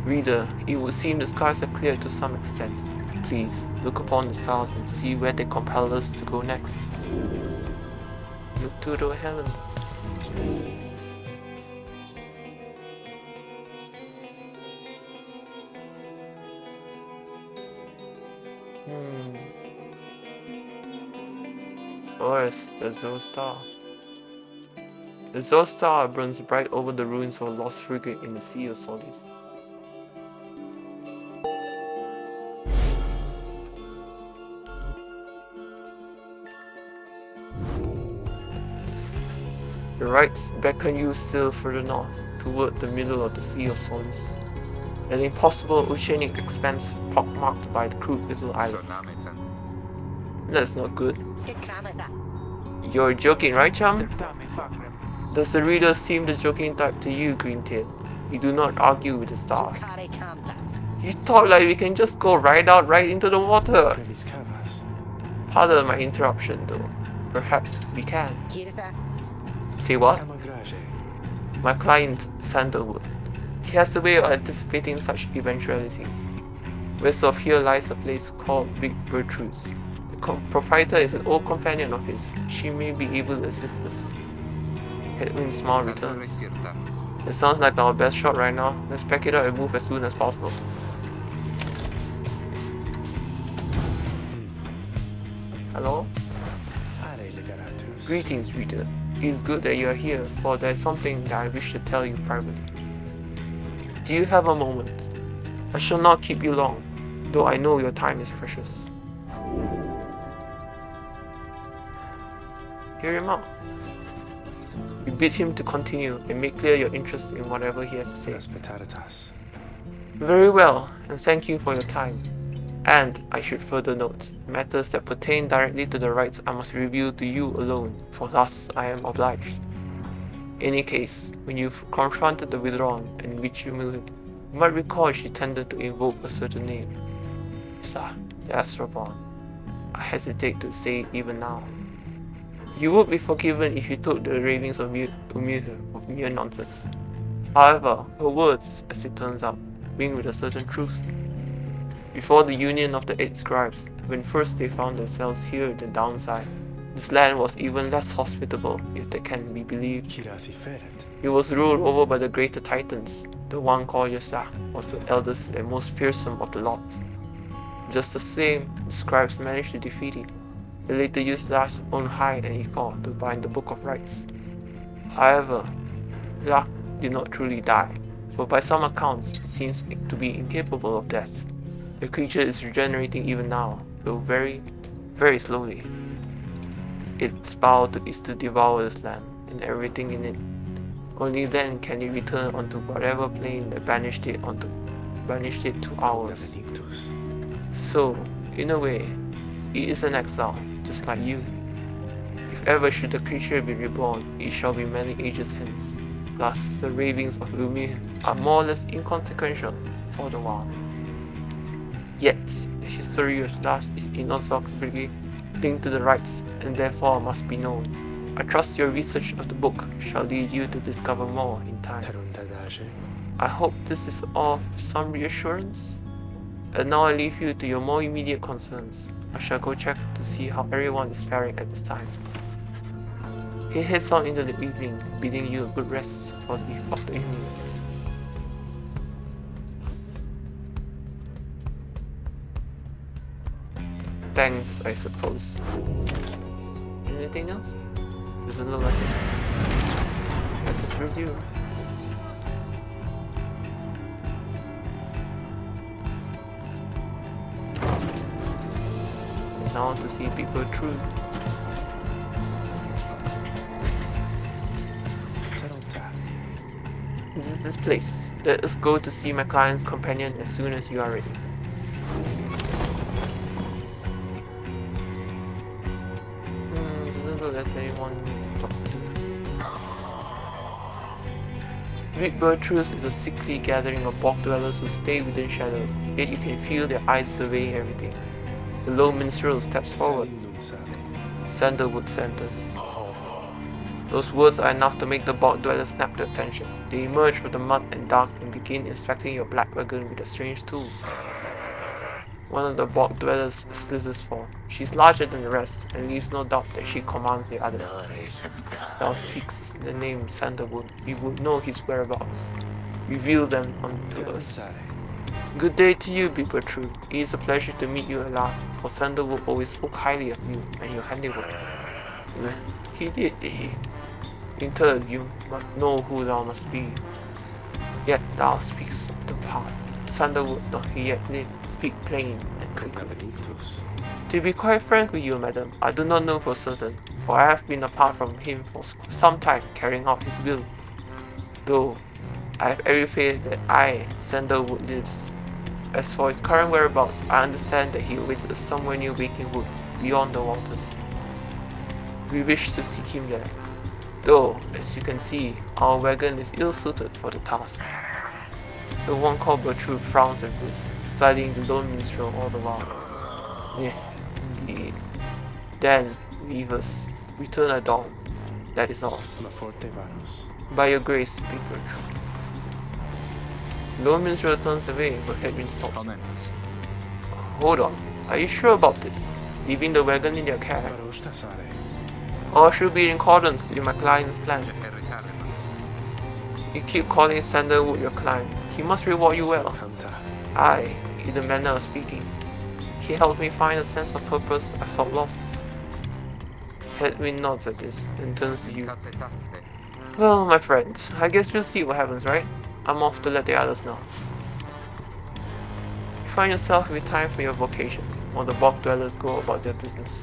A: Reader, it would seem the skies are clear to some extent. Please, look upon the stars and see where they compel us to go next. Look to the heavens. Or is the Zor Star? The Zor Star burns bright over the ruins of a lost frigate in the Sea of Solis. The rights beckon you still further north, toward the middle of the Sea of Solis. An impossible oceanic expanse pockmarked by the crude little islands. That's not good. You're joking, right, chum? Does the reader seem the joking type to you, Green-tail? You do not argue with the stars. You thought like we can just go right out right into the water. Pardon my interruption though. Perhaps we can. Say what? My client, Sandalwood. He has a way of anticipating such eventualities. West of here lies a place called Big Bertrude's. The proprietor is an old companion of his. She may be able to assist us. Hedwin's smile returns. It sounds like our best shot right now. Let's pack it up and move as soon as possible. Hello? Greetings, reader. It is good that you are here, for there is something that I wish to tell you privately. Do you have a moment? I shall not keep you long, though I know your time is precious. Hear him out. You bid him to continue and make clear your interest in whatever he has to say. Very well, and thank you for your time. And I should further note, matters that pertain directly to the rights I must reveal to you alone, for thus I am obliged. In any case, when you've confronted the withdrawn and which you might recall she tended to invoke a certain name. Sir, the Astroborn. I hesitate to say it even now. You would be forgiven if you took the ravings of mere nonsense. However, her words, as it turns out, ring with a certain truth. Before the union of the 8 scribes, when first they found themselves here in the downside, this land was even less hospitable, if that can be believed. It was ruled over by the greater titans. The one called Yasa was the eldest and most fearsome of the lot. Just the same, the scribes managed to defeat him. They later used Lash's own hide and ichor to bind the Book of Rights. However, Lak did not truly die, for by some accounts it seems to be incapable of death. The creature is regenerating even now, though very, very slowly. Its vow is to devour this land and everything in it. Only then can it return onto whatever plane that banished it to ours. So, in a way, it is an exile, just like you. If ever should the creature be reborn, it shall be many ages hence. Thus, the ravings of Umi are more or less inconsequential for the while. Yet, the history of Slash is inexorably linked to the rights, and therefore must be known. I trust your research of the book shall lead you to discover more in time. I hope this is of some reassurance. And now I leave you to your more immediate concerns. I shall go check to see how everyone is faring at this time. He heads on into the evening, bidding you a good rest of the evening. Thanks, I suppose. Anything else? Doesn't look like it. Let's resume. Now to see people through. This is this place. Let us go to see my client's companion as soon as you are ready. Doesn't look like anyone to talk to. Big Bertrude's is a sickly gathering of bog dwellers who stay within shadow, yet you can feel their eyes surveying everything. The low minstrel steps forward. Sandalwood centers. Those words are enough to make the bog dwellers snap to attention. They emerge from the mud and dark and begin inspecting your black wagon with a strange tool. One of the bog dwellers slithers forth. She's larger than the rest, and leaves no doubt that she commands the others. Thou speaks the name Sandalwood. We would know his whereabouts. Reveal them unto us. Good day to you, Beeper True. It is a pleasure to meet you at last, for Sandalwood always spoke highly of you and your handiwork. He did he? In turn, you must know who thou must be. Yet thou speaks of the past. Sandalwood, though he yet live, speak plain and quickly. To be quite frank with you, madam, I do not know for certain, for I have been apart from him for some time, carrying out his will. Though I have every faith that Sandalwood lives. As for his current whereabouts, I understand that he awaits us somewhere near Waking Wood, beyond the mountains. We wish to seek him there. Though, as you can see, our wagon is ill-suited for the task. The one called Bertrude frowns at this, studying the lone minstrel all the while. Yeah, indeed. Then, leave us. Return at dawn. That is all. By your grace, speak Bertrude. Lone minstrel turns away, but Edwin stops. Hold on. Are you sure about this? Leaving the wagon in their care? All should be in accordance with my client's plan. You keep calling Sandalwood your client. He must reward you well. Aye, in the manner of speaking. He helped me find a sense of purpose I thought lost. Hedwig nods at this, then turns to you. Well, my friend, I guess we'll see what happens, right? I'm off to let the others know. You find yourself with time for your vocations, while the bog dwellers go about their business.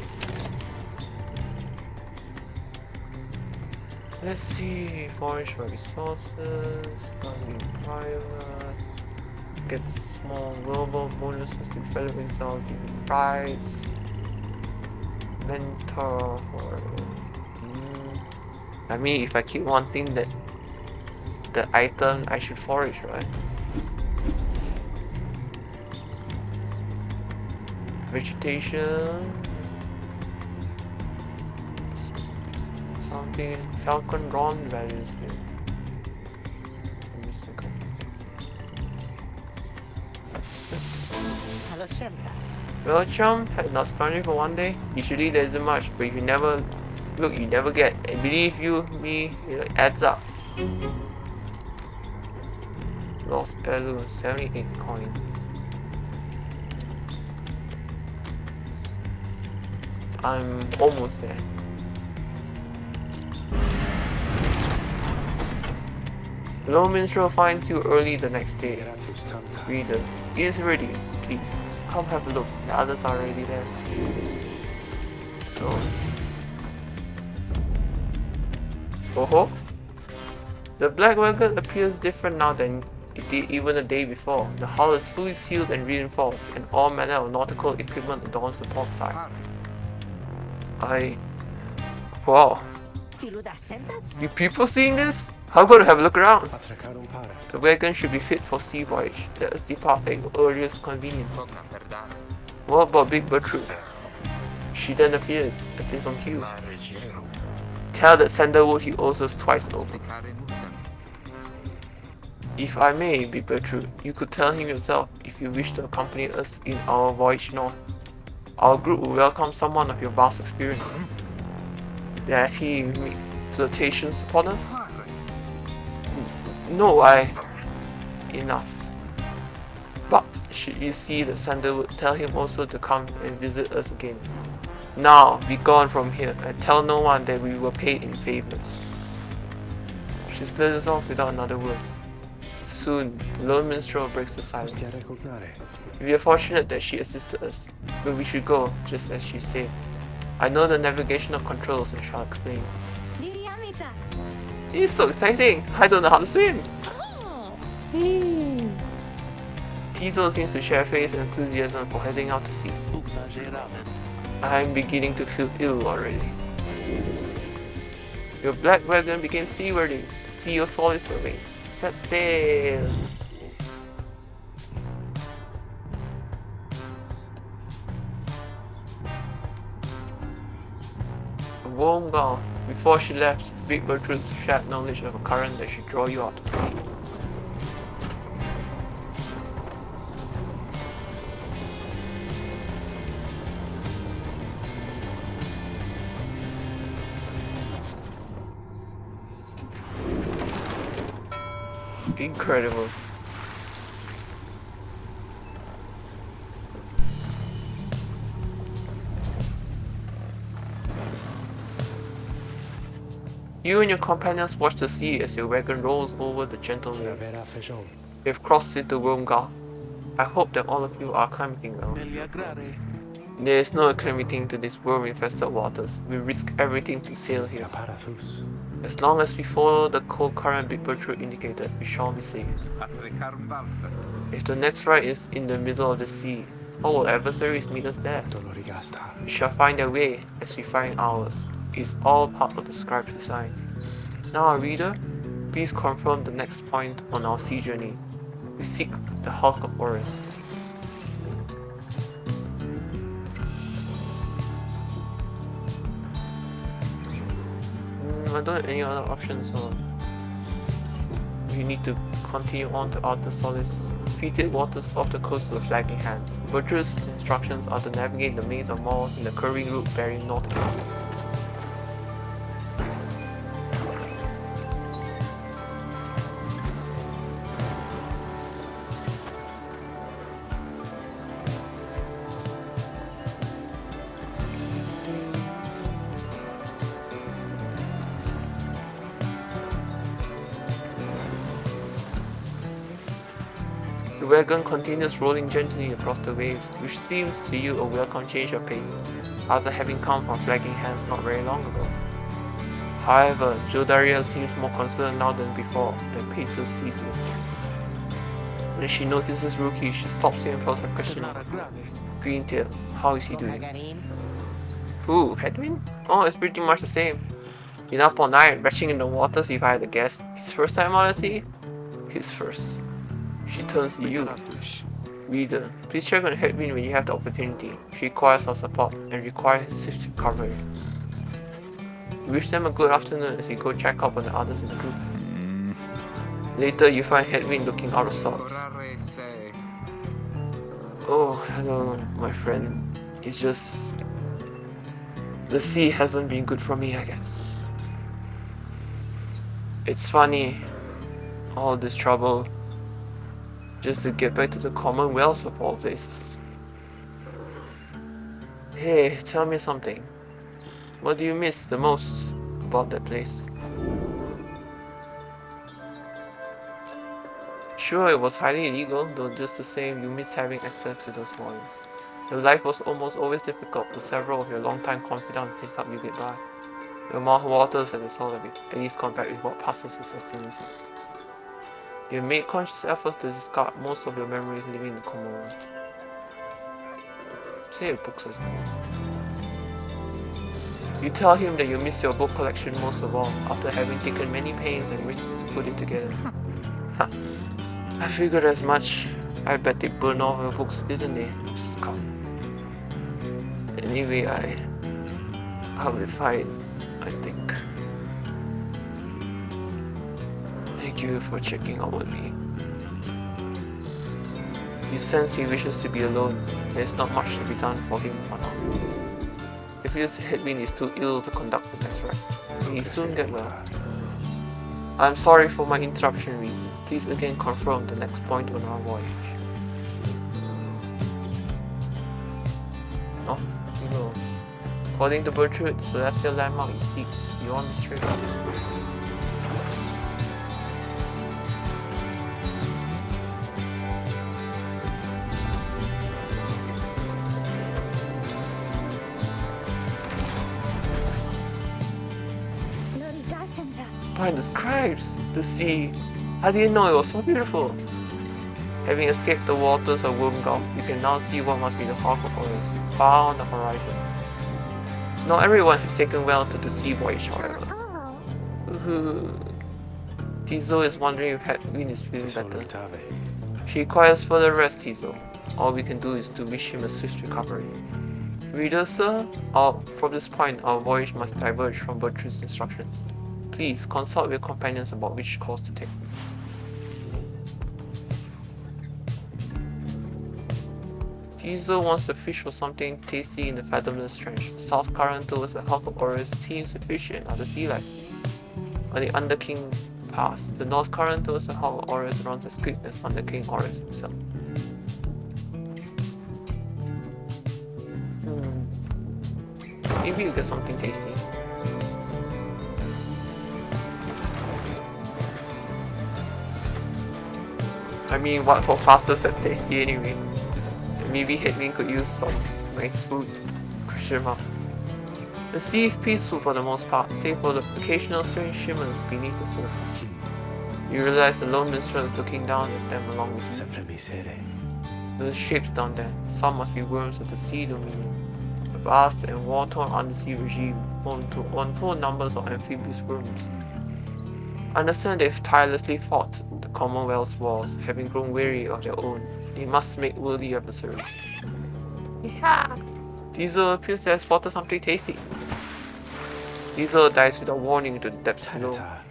A: Let's see, forage for resources, finding private, get small global bonuses to develop results in prize, mentor for... I mean, if I keep wanting that the item, I should forage, right? Vegetation. Something Falcon Ron values here. Well, chum, had not spent for one day. Usually there isn't much, but if you never look, you never get. And believe you me, it adds up. Lost heirloom, 78 coin. I'm almost there. The lone minstrel finds you early the next day. Reader, it is ready. Please, come have a look. The others are already there. So... Oh-ho! The black wagon appears different now than it did even the day before. The hull is fully sealed and reinforced, and all manner of nautical equipment adorns the port side. Wow. You people seeing this? I'm going to have a look around. The wagon should be fit for sea voyage. Let us depart at your earliest convenience. What about Big Bertrude? She then appears, as if on cue. Tell that Sandalwood he owes us twice over. If I may, Big Bertrude, you could tell him yourself if you wish to accompany us in our voyage north. Our group will welcome someone of your vast experience. That he make flirtations upon us? No, enough. But should you see the Sandalwood, tell him also to come and visit us again. Now, be gone from here, and tell no one that we were paid in favors. She slithers off without another word. Soon, the lone minstrel breaks the silence. We are fortunate that she assisted us, but we should go, just as she said. I know the navigational controls and shall explain. It's so exciting! I don't know how to swim! Tizo seems to share faith and enthusiasm for heading out to sea. I'm beginning to feel ill already. Your black wagon became seaworthy. See your solid surveys. Set sail! A warm gown. Before she left, Big Bertrude's shared knowledge of a current that should draw you out to sea. Incredible. You and your companions watch the sea as your wagon rolls over the gentle waves. You have crossed into Worm Gulf. I hope that all of you are acclimating well. There is no acclimating to these worm-infested waters. We risk everything to sail here. As long as we follow the cold current Big Bertrude indicated, we shall be safe. If the next ride is in the middle of the sea, how will adversaries meet us there? We shall find their way as we find ours. It's all part of the scribe's design. Now, reader, please confirm the next point on our sea journey. We seek the Hulk of Horus. I don't have any other options, so we need to continue on to outer solace. Treated waters off the coast of the flagging hands. Bertrude's instructions are to navigate the maze of moors in the curving route bearing northeast. The wagon continues rolling gently across the waves, which seems to you a welcome change of pace, after having come from flagging hands not very long ago. However, Jodaria seems more concerned now than before, and paces ceaselessly. When she notices Rookie, she stops him and throws a question. Greentail, how is he doing? Who, Hedwin? Oh, it's pretty much the same. Been up all night, retching in the waters if I had to guess. His first time on the sea? His first. She turns to you. Reader, please check on Hedwin when you have the opportunity. She requires our support and requires swift recovery. We wish them a good afternoon as you go check up on the others in the group. Later, you find Hedwin looking out of sorts. Oh, hello, my friend. It's just... the sea hasn't been good for me, I guess. It's funny, all this trouble, just to get back to the Commonwealth of all places. Hey, tell me something. What do you miss the most about that place? Sure, it was highly illegal, though just the same, you miss having access to those volumes. Your life was almost always difficult, but several of your longtime confidants did help you get by. Your mouth waters at the thought of it, at least compared with what passes for sustenance. You have made conscious efforts to discard most of your memories living in the Commonwealth. Say your books, I suppose. You tell him that you miss your book collection most of all, after having taken many pains and risks to put it together. I figured as much. I bet they burned all your books, didn't they? Scum. Anyway, I'll be fine, I think. Thank you for checking out with me. You sense he wishes to be alone. There's not much to be done for him for now. It feels Hedwin is too ill to conduct the next ride. He will soon get well. I'm sorry for my interruption, Reed. Please again confirm the next point on our voyage. Oh, you know. According to Bertrude, celestial landmark you seek is beyond the strait. By the scribes, the sea. How did you know it was so beautiful? Having escaped the waters of Worm Gulf, you can now see what must be the Hulk of Horus, far on the horizon. Not everyone has taken well to the sea voyage, however. Tizo is wondering if Hedwin is feeling better. She requires further rest, Tizo. All we can do is to wish him a swift recovery. Reader, sir, from this point, our voyage must diverge from Bertrude's instructions. Please consult with companions about which course to take. Diesel wants to fish for something tasty in the fathomless trench. The south current towards the Half of Orus seems sufficient of the sea life. On the Underking Pass, the north current towards the Half of Orus runs as quick as Underking Orus himself. Maybe you get something tasty. I mean, what for fastest as tasty anyway? Maybe Headwind could use some nice food. Question mark. The sea is peaceful for the most part, save for the occasional strange shimmers beneath the surface. You realize the lone minstrel is looking down at them along with you.
C: Sempre miseria.
A: There's shapes down there. Some must be worms of the sea dominion. A vast and war-torn undersea regime home to untold numbers of amphibious worms. Understand they've tirelessly fought the Commonwealth's wars, having grown weary of their own. They must make worthy adversaries. Yeah. Diesel appears to have spotted something tasty. Diesel dives without warning into the depths below.
C: Tanatar.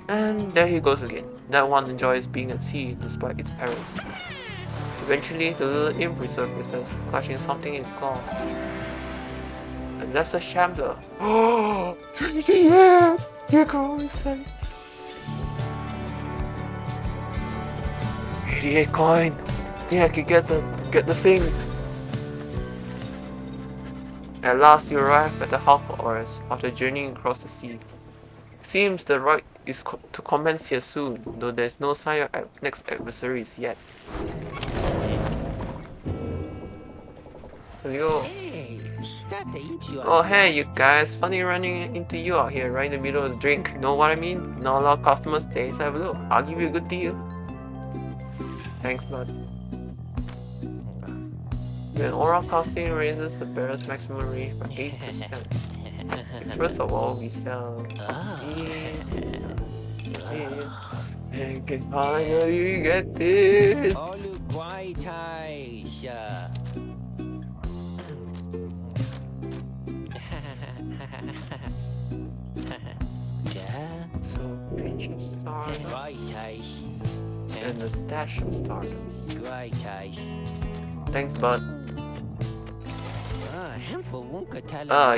A: And there he goes again. That one enjoys being at sea despite its perils. Eventually, the little imp resurfaces, clutching something in its claws. And that's a shambler. Oh, 20 years! Here goes, son. 88 coin. Yeah, I could get the thing. At last, you arrive at the Half of Orus after journeying across the sea. Seems the rite is to commence here soon, though there's no sign of next adversaries yet. Yo. Oh hey you guys, funny running into you out here right in the middle of the drink. Know what I mean? Not a lot of customers stay, so have a look. I'll give you a good deal. Thanks bud. When aura casting raises the bearer's maximum range by 8%. First of all, we sell this, and can finally get this. So pinch of stardust and a dash of stardust. Thanks bud.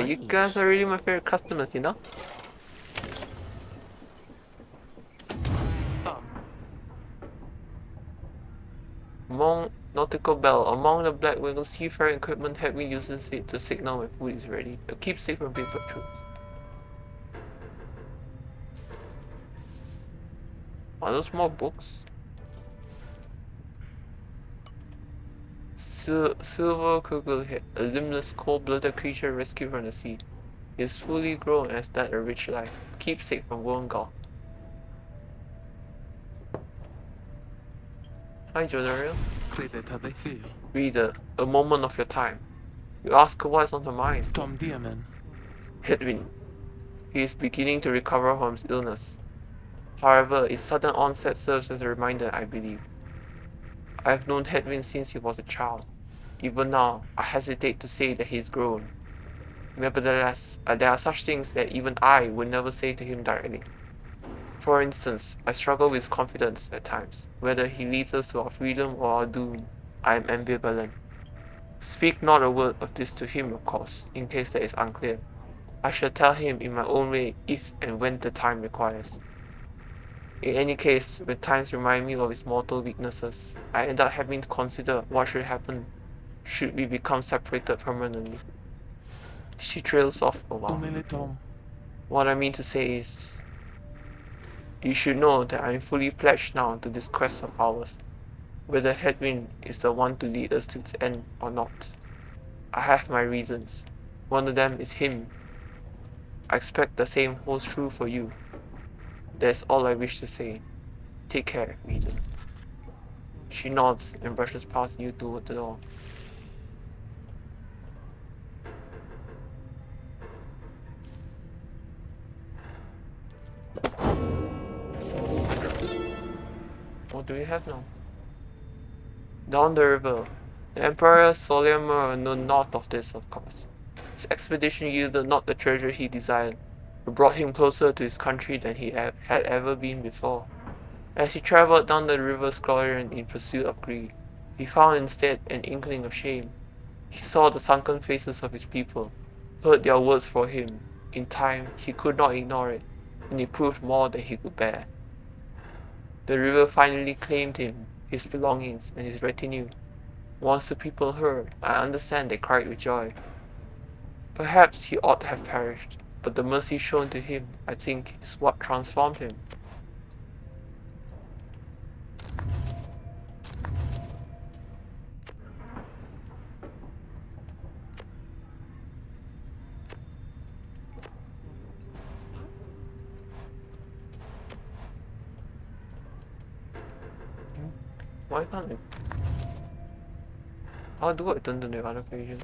A: You guys are really my favorite customers, you know? Nautical bell. Among the Black Wiggle seafaring equipment, Headwind uses it to signal when food is ready. A keepsake from being patrols. Are those more books? Silver Kugelhead, a limbless, cold-blooded creature rescued from the sea. He is fully grown and has led a rich life. Keepsake from Wollongong. Hi Jodariel. Reader, a moment of your time. You ask what is on her mind. Headwind. He is beginning to recover from his illness. However, its sudden onset serves as a reminder, I believe. I have known Headwind since he was a child. Even now, I hesitate to say that he is grown. Nevertheless, there are such things that even I would never say to him directly. For instance, I struggle with confidence at times. Whether he leads us to our freedom or our doom, I am ambivalent. Speak not a word of this to him, of course, in case that is unclear. I shall tell him in my own way if and when the time requires. In any case, when times remind me of his mortal weaknesses, I end up having to consider what should happen should we become separated permanently. She trails off a while. What I mean to say is, you should know that I am fully pledged now to this quest of ours, whether Headwind is the one to lead us to its end or not. I have my reasons. One of them is him. I expect the same holds true for you. That's all I wish to say. Take care, reader. She nods and brushes past you toward the door. What do we have now? Down the river. The Emperor Solymer knew naught of this, of course. His expedition yielded not the treasure he desired. who brought him closer to his country than he had ever been before. As he travelled down the river's Glorian in pursuit of greed, he found instead an inkling of shame. He saw the sunken faces of his people, heard their words for him. In time, he could not ignore it, and it proved more than he could bear. The river finally claimed him, his belongings, and his retinue. Once the people heard, I understand they cried with joy. Perhaps he ought to have perished, but the mercy shown to him, I think, is what transformed him. Why can't I? How do I turn to the other pages?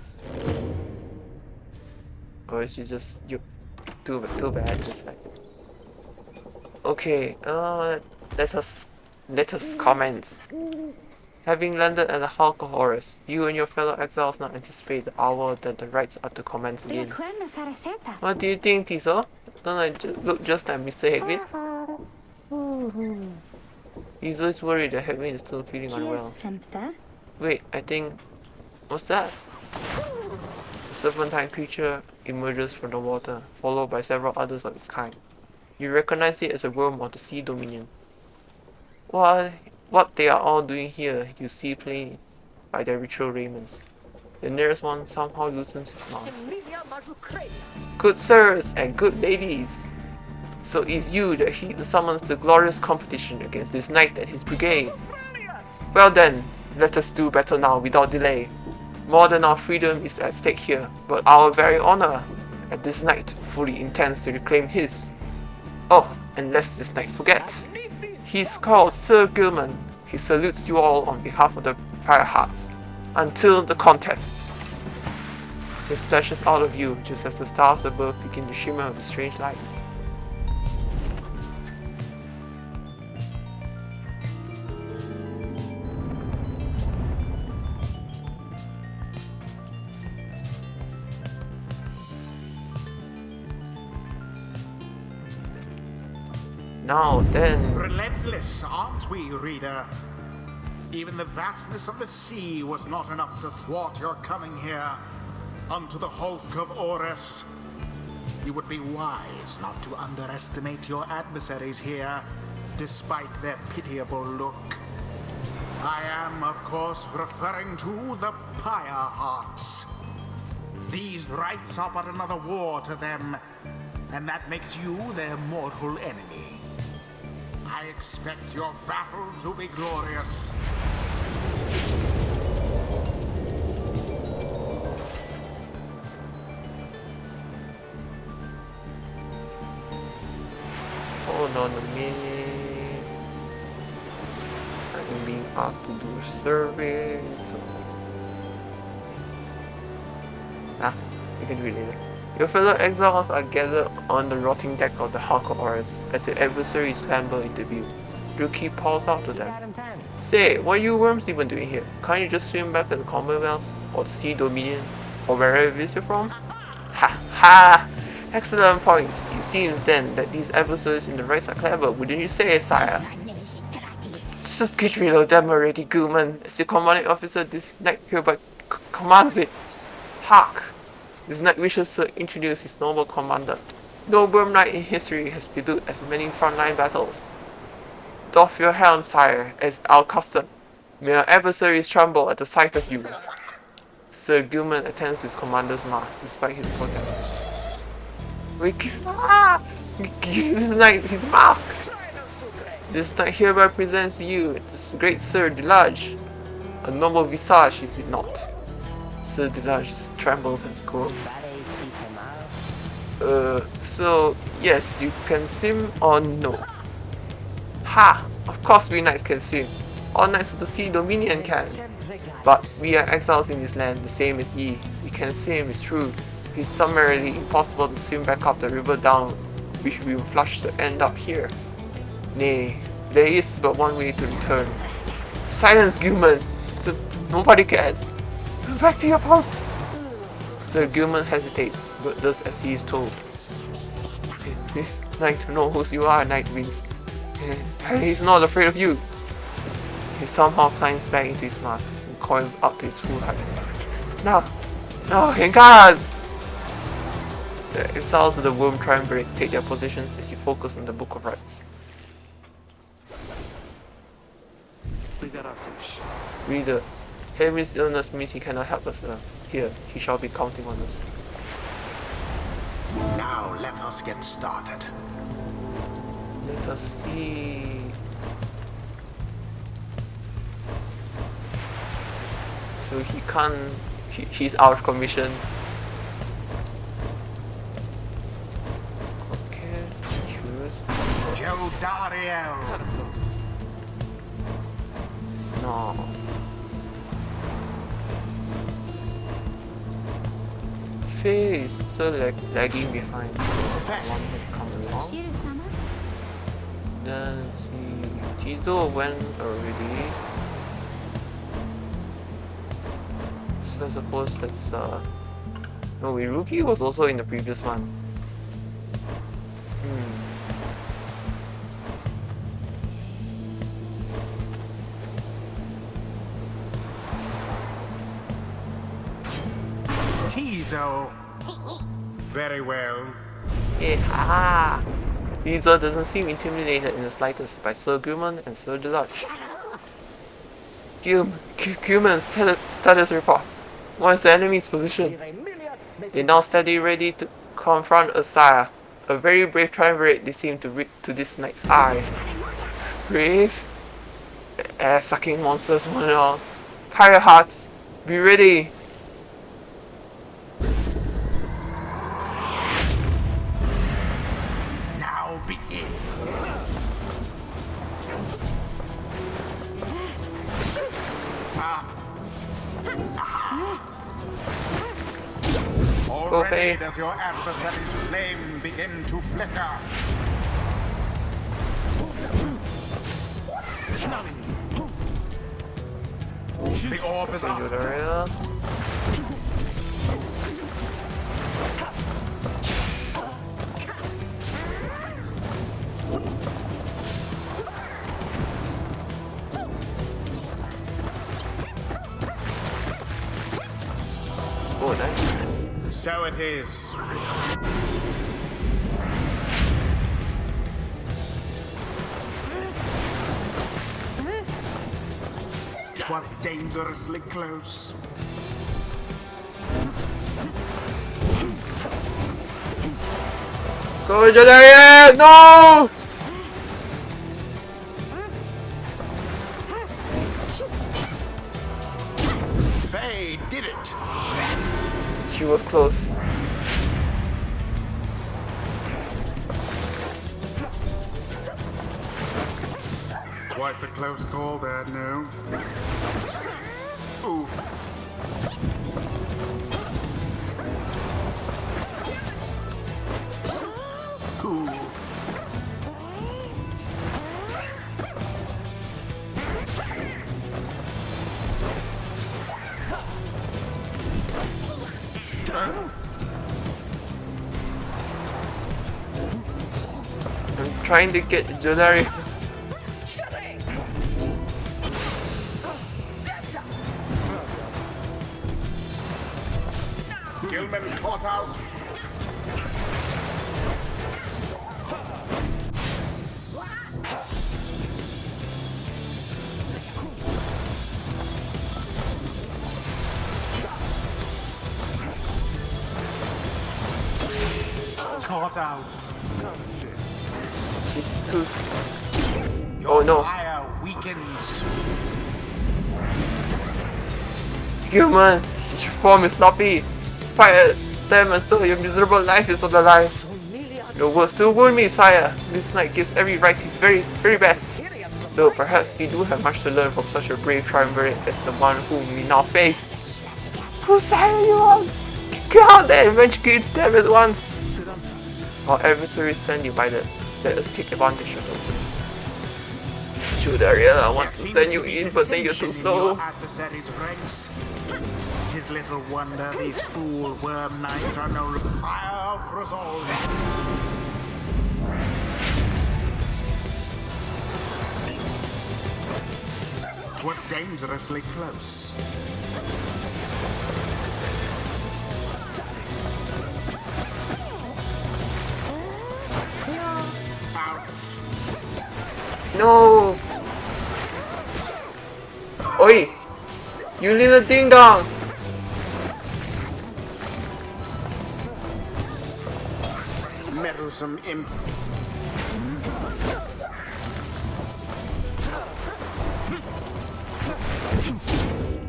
A: Or is it just you? Too bad. Just like. Okay. Let us comments. Having landed at the Hulk of Horus, you and your fellow exiles now anticipate the hour that the rites are to commence again. What do you think, Tiso? Don't I look just like Mr. Hedwig? He's always worried that Hedwig is still feeling unwell. Wait, I think... What's that? A serpentine creature emerges from the water, followed by several others of its kind. You recognize it as a worm of the Sea Dominion. What they are all doing here, you see plain by their ritual raiments. The nearest one somehow loosens his mask. Good sirs and good ladies! So it's you that he summons the glorious competition against this knight and his brigade. Well then, let us do battle now without delay. More than our freedom is at stake here, but our very honor, and this knight fully intends to reclaim his. Oh, and lest this knight forget, he's called Sir Gilman. He salutes you all on behalf of the Pyre Hearts. Until the contest. He splashes out of you just as the stars above begin to shimmer with strange light. Now then...
B: Relentless, aren't we, reader? Even the vastness of the sea was not enough to thwart your coming here, unto the Hulk of Horus. You would be wise not to underestimate your adversaries here, despite their pitiable look. I am, of course, referring to the Pyre Hearts. These rites are but another war to them, and that makes you their mortal enemy. I expect your battle to be glorious.
A: Hold on a minute. I'm being asked to do a survey. So... you can read it later. Your fellow exiles are gathered on the rotting deck of the Hulk of Horus as the adversaries clamber into view. Druki calls out to them. Say, what are you worms even doing here? Can't you just swim back to the Commonwealth, or the Sea Dominion, or wherever it is you're from? Ha ha! Excellent point. It seems then that these adversaries in the rites are clever, wouldn't you say, sire? Just get rid of them already, Gilman. As the commanding officer, this knight hereby commands it. Hark! This knight wishes to introduce his noble commander. No worm knight in history has wielded as many frontline battles. Doff your helm, sire, as our custom. May our adversaries tremble at the sight of you. Sir Gilman attends to his commander's mask despite his protest. Give this knight his mask! This knight hereby presents you, this great Sir Delage. A noble visage, is it not? Sir Delage trembles and scrolls. So, yes, you can swim or no? Ha! Of course we knights can swim. All knights of the Sea Dominion can. But we are exiles in this land, the same as ye. We can swim, it's true. It is summarily impossible to swim back up the river down, which we will flush to end up here. Nay, there is but one way to return. Silence, Gilman! So nobody cares. Back to your post! Sir Gilman hesitates, but does as he is told. He's like to know who you are, Night Wings. He's not afraid of you. He somehow climbs back into his mask and coils up to his full height. No! No, Hengard! The exiles of the Worm Triumvirate take their positions as you focus on the Book of Rites. Reader, Henry's illness means he cannot help us. Here, he shall be counting on us.
B: Now let us get started.
A: Let us see. So he can't. He's out of commission. Okay, choose.
B: Joe Dariel.
A: No. Faye is still lagging behind. One has come along.
D: Shiro-sama?
A: Then see, Tizo went already. So I suppose let's no, Iruki was also in the previous one.
B: Tizo. Very well.
A: Ah! Tizo doesn't seem intimidated in the slightest by Sir Gilman and Sir Deluge. Gilman's status report. What is the enemy's position? They now steady ready to confront Asaya. A very brave triumvirate they seem to read to this knight's eye. Brave? Air-sucking monsters one and all. Pyre hearts, be ready!
B: Now begin. Already does your adversary's flame begin to flicker. The orb is up.
A: Oh, nice.
B: So it is. It was dangerously close.
A: Go, Jadaria! No!
B: Faye did it.
A: She was close.
B: Quite the close call there, no? Ooh. Ooh.
A: I'm trying to get Jodari.
B: Gilman caught out. Caught out.
A: She's too.
B: Your
A: Oh no.
B: fire weakens.
A: Human, your form is sloppy. Fire them until your miserable life is on the line. Your words still wound me, sire. This knight gives every right his very best. Though perhaps we do have much to learn from such a brave triumvirate as the one whom we now face. Whose side are you on? Get out there and venture them at once. Our adversaries stand divided. Let us take advantage of them. Shoot, Ariel, I want to send you in, but then you're too slow.
B: It is little wonder these fool worm knights are no fire of resolve. was dangerously close. Ouch.
A: No! Oi! You little ding dong!
B: Meddlesome imp.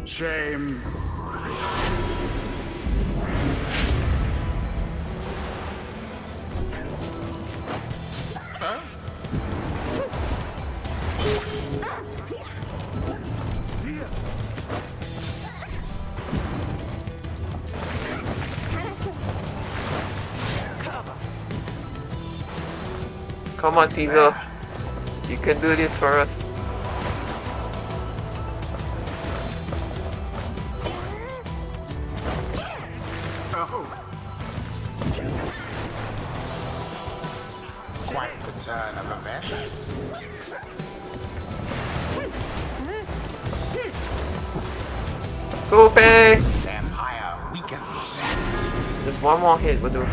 B: Shame. Huh?
A: Come on, Tizo. You can do this for us.
B: Oh. Quite the turn of events.
A: Go, Pei!
B: Empire weakens.
A: Just one more hit will do.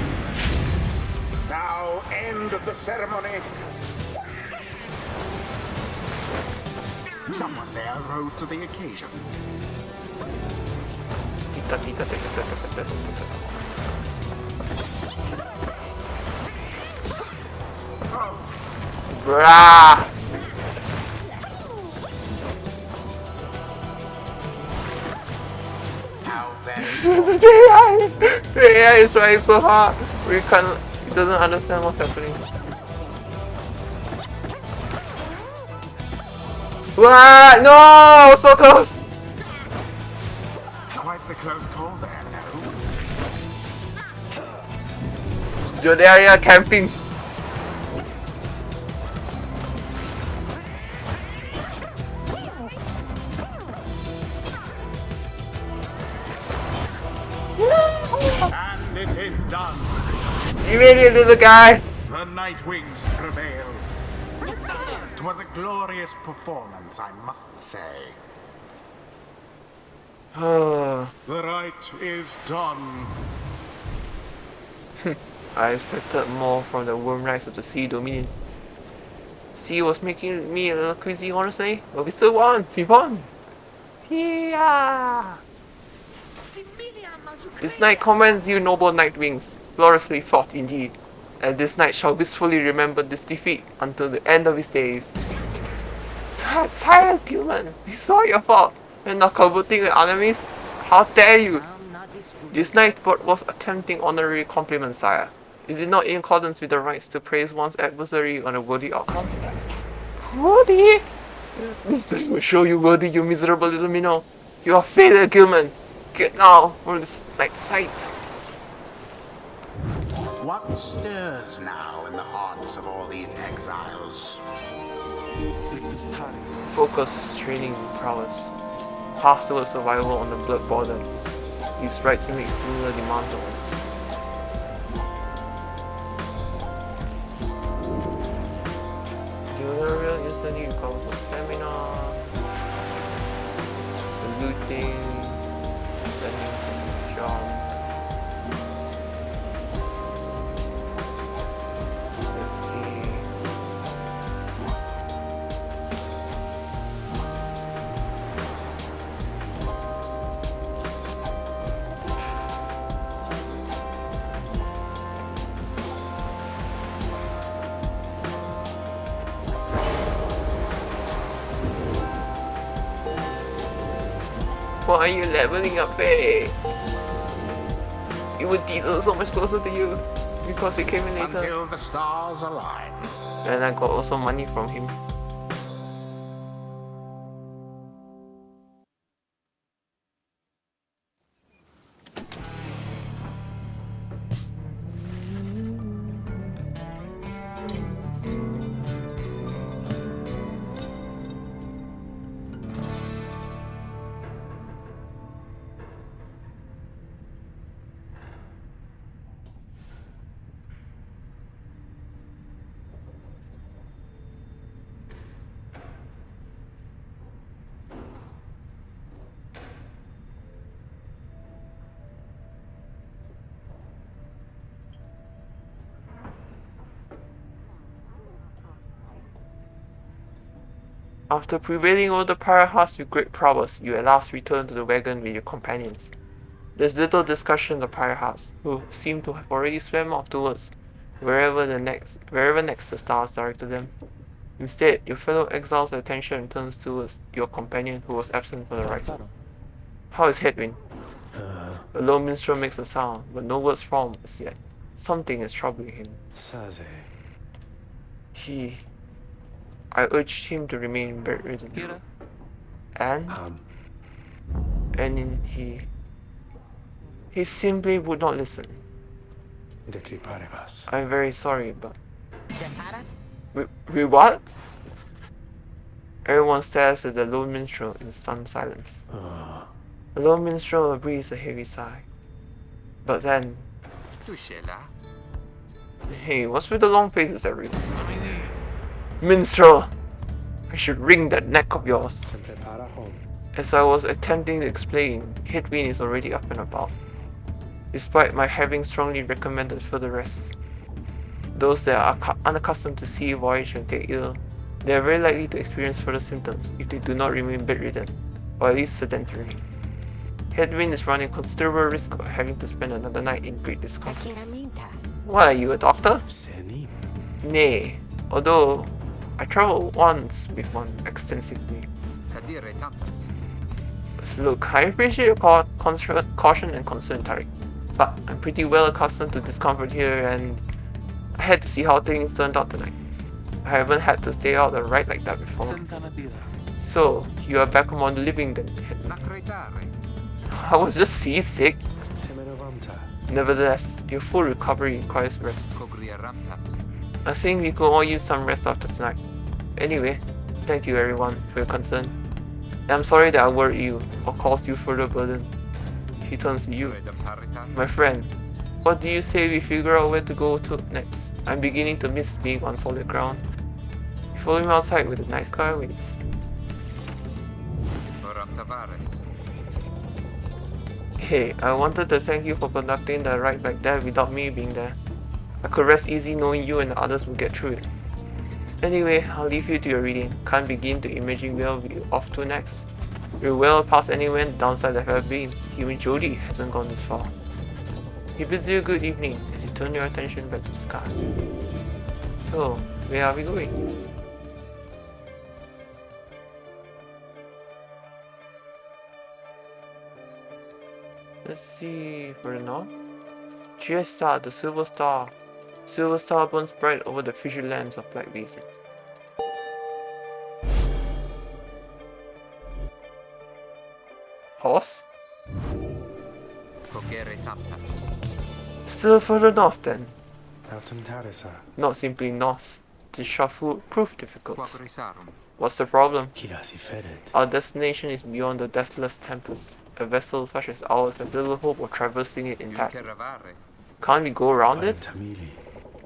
B: Now end the ceremony. Someone there rose to the occasion.
A: Tita, tita, tita, tita, tita, tita.
B: Oh,
A: Brah!
B: how very
A: The AI! The AI is trying so hard. We can't. It doesn't understand what's happening. What? No! So close!
B: quite the close call there, no?
A: Jodaria camping.
B: And it is done.
A: You made it, little guy.
B: The Night Wings prevail. It was a glorious performance, I must say.
A: Oh,
B: The rite is done.
A: I expected more from the worm rights of the Sea Dominion. Sea was making me a little crazy, honestly, but we still won. We won. Yeah. This night commands you, noble Night Wings. Gloriously fought indeed. And this knight shall wistfully remember this defeat until the end of his days. Silence, Gilman! We saw your fault. We're not coverting with enemies. How dare you! This knight was attempting honorary compliment, sire. Is it not in accordance with the rights to praise one's adversary on a worthy outcome? Worthy? This knight will show you worthy, you miserable little minnow. You are failure, Gilman. Get now from this knight's sight.
B: What stirs now in the hearts of all these exiles?
A: Focus, training, prowess. Path towards survival on the blood border. These rights make similar demands on us. Tutorial instantly recovers some stamina. Looting. Spending jump. Let's see. Why are you leveling up, eh? It would Diesel so much closer to you because he came in later.
B: Until the stars align.
A: And I got also money from him. After prevailing over the Pyre Hearts with great prowess, you at last return to the wagon with your companions. There's little discussion of Pyre Hearts, who seem to have already swam off towards wherever next the stars directed them. Instead, your fellow exile's attention turns towards your companion who was absent for the ride. How is Headwind? The low minstrel makes a sound, but no words form as yet. Something is troubling him.
C: Saze.
A: I urged him to remain bedridden. And he simply would not listen.
C: Decri paribus.
A: I'm very sorry, but... We what? Everyone stares at the lone minstrel in stunned silence. The lone minstrel breathes a heavy sigh. But then... Hey, what's with the long faces, everyone? Minstrel! I should wring that neck of yours.
C: Se prepara home.
A: As I was attempting to explain, Headwind is already up and about. Despite my having strongly recommended further rest. Those that are unaccustomed to sea voyage and take ill, they are very likely to experience further symptoms if they do not remain bedridden, or at least sedentary. Headwind is running considerable risk of having to spend another night in great discomfort. What are you, a doctor?
C: Seni.
A: Nay, although I travelled once with one extensively. Look, I appreciate your caution and concern, Tariq, but I'm pretty well accustomed to discomfort here and I had to see how things turned out tonight. I haven't had to stay out and ride like that before. So, you are back among the living then? I was just seasick. Nevertheless, your full recovery requires rest. I think we could all use some rest after tonight. Anyway, thank you everyone for your concern. I'm sorry that I worried you or caused you further burden. He turns to you. My friend, what do you say we figure out where to go to next? I'm beginning to miss being on solid ground. You follow him outside with a nice car waits. Hey, I wanted to thank you for conducting the ride back there without me being there. I could rest easy knowing you and the others would get through it. Anyway, I'll leave you to your reading. Can't begin to imagine where we'll be off to next. We're well past anywhere downside I've ever been. Even Jody hasn't gone this far. He bids you a good evening as you turn your attention back to the sky. So, where are we going? Let's see, further north. Cheers Star, the Silver Star. Silver Star burns bright over the fishy lands of Black Basin. Horse? Still further north then. Not simply north. The shuffle proved difficult. What's the problem? Our destination is beyond the deathless tempest. A vessel such as ours has little hope of traversing it intact. Can't we go around it?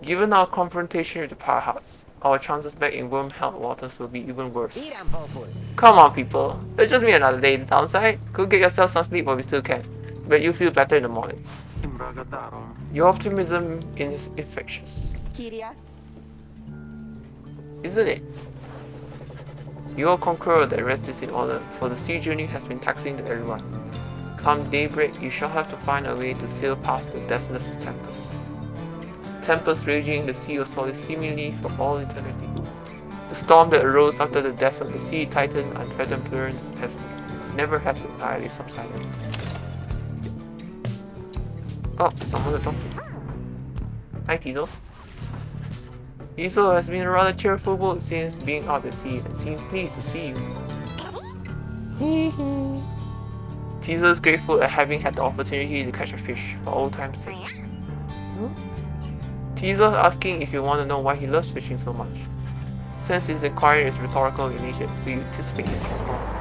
A: Given our confrontation with the Pyre Hearts, our chances back in worm-held waters will be even worse. Come on people, let's just meet another day in the downside. Go get yourself some sleep while we still can. Bet you feel better in the morning. Your optimism is infectious. Isn't it? You all concur that rest is in order, for the sea journey has been taxing to everyone. Come daybreak, you shall have to find a way to sail past the deathless tempest. Tempest raging in the sea of solace seemingly for all eternity. The storm that arose after the death of the sea titan unfathomed Plurans never has entirely subsided. Oh, someone to talk to. Hi Teasel. Teasel has been a rather cheerful boat since being out at sea and seems pleased to see you. Teasel is grateful at having had the opportunity to catch a fish for old time's sake. Teasel is asking if you want to know why he loves fishing so much. Since his inquiry is rhetorical in nature, so you anticipate his response.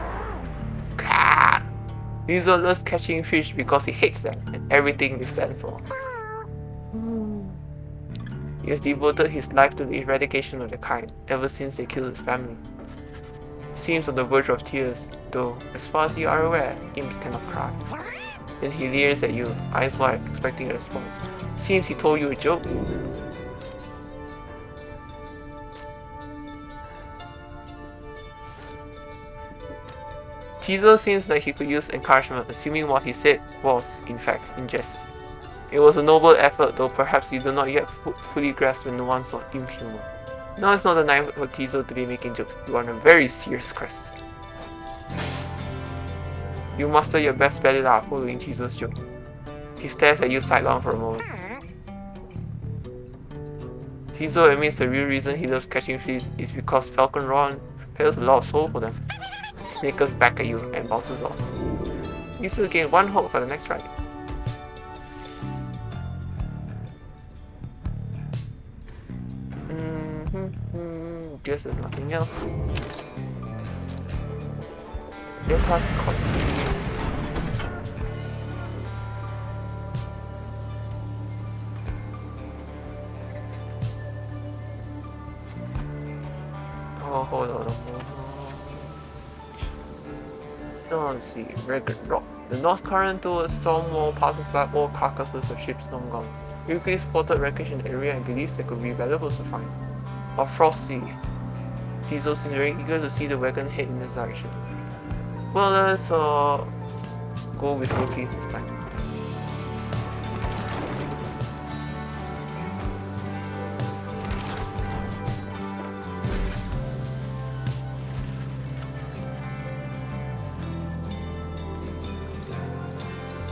A: Teasel loves catching fish because he hates them and everything they stand for. He has devoted his life to the eradication of their kind ever since they killed his family. He seems on the verge of tears, though, as far as you are aware, imps cannot cry. Then he leers at you, eyes wide, expecting a response. Seems he told you a joke. Tizo seems like he could use encouragement, assuming what he said was, in fact, in jest. It was a noble effort, though perhaps you do not yet fully grasp the nuance of imp humor. No, it's not the time for Tizo to be making jokes. You are on a very serious quest. You muster your best belly laugh following Tizo's joke. He stares at you sidelong for a moment. Tizo admits the real reason he loves catching fleas is because Falcon Ron prepares a lot of soul for them. Snickers back at you and bounces off. You still gain 1 hope for the next ride. Guess there's nothing else. Let us continue. Oh, hold on. Oh, let's see. Ragged Rock. The north current towards Storm Wall passes by all carcasses of ships long gone. Yuki spotted wreckage in the area and believes there could be valuables to find. A frosty. Tizo seems very eager to see the wagon head in this direction. Well, let's go with Rookie this time.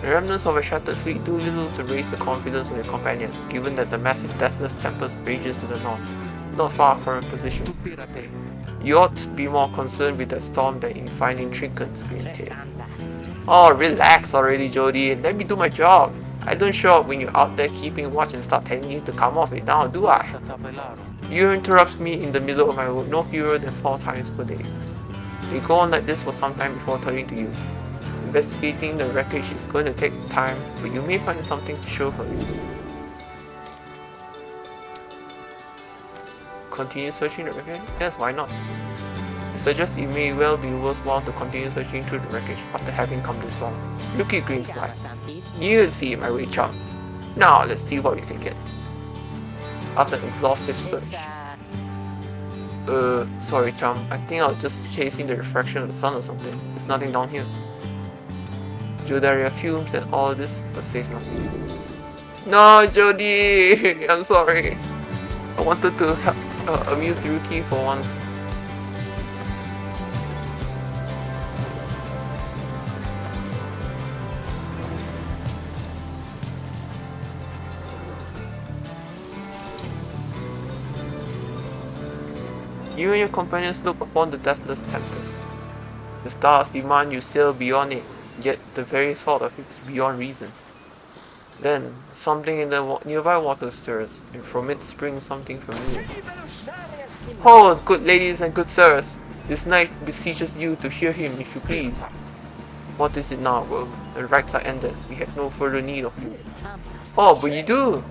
A: The remnants of a shattered fleet do little to raise the confidence of your companions, given that the massive deathless tempest rages to the north, not far from your position. You ought to be more concerned with that storm than in finding trinkets, Green-tail. Oh, relax already, Jody. Let me do my job. I don't show up when you're out there keeping watch and start telling you to come off it now, do I? You interrupt me in the middle of my work no fewer than 4 times per day. We go on like this for some time before turning to you. Investigating the wreckage is going to take time, but you may find something to show for you. Continue searching the wreckage? Yes, why not? It suggests it may well be worthwhile to continue searching through the wreckage after having come this far. Look at Green's fly. You see my way, chum. Now let's see what we can get. After an exhaustive search. Sorry chum, I think I was just chasing the refraction of the sun or something. There's nothing down here. Jodaria fumes at all this, but says nothing. No, Jody! I'm sorry. I wanted to help amuse Ryuki for once. You and your companions look upon the deathless tempest. The stars demand you sail beyond it, yet the very thought of it is beyond reason. Then, something in the nearby water stirs, and from it springs something familiar. Hold, good ladies and good sirs! This knight beseeches you to hear him if you please. What is it now, Will? The rites are ended. We have no further need of you. Oh, but you do!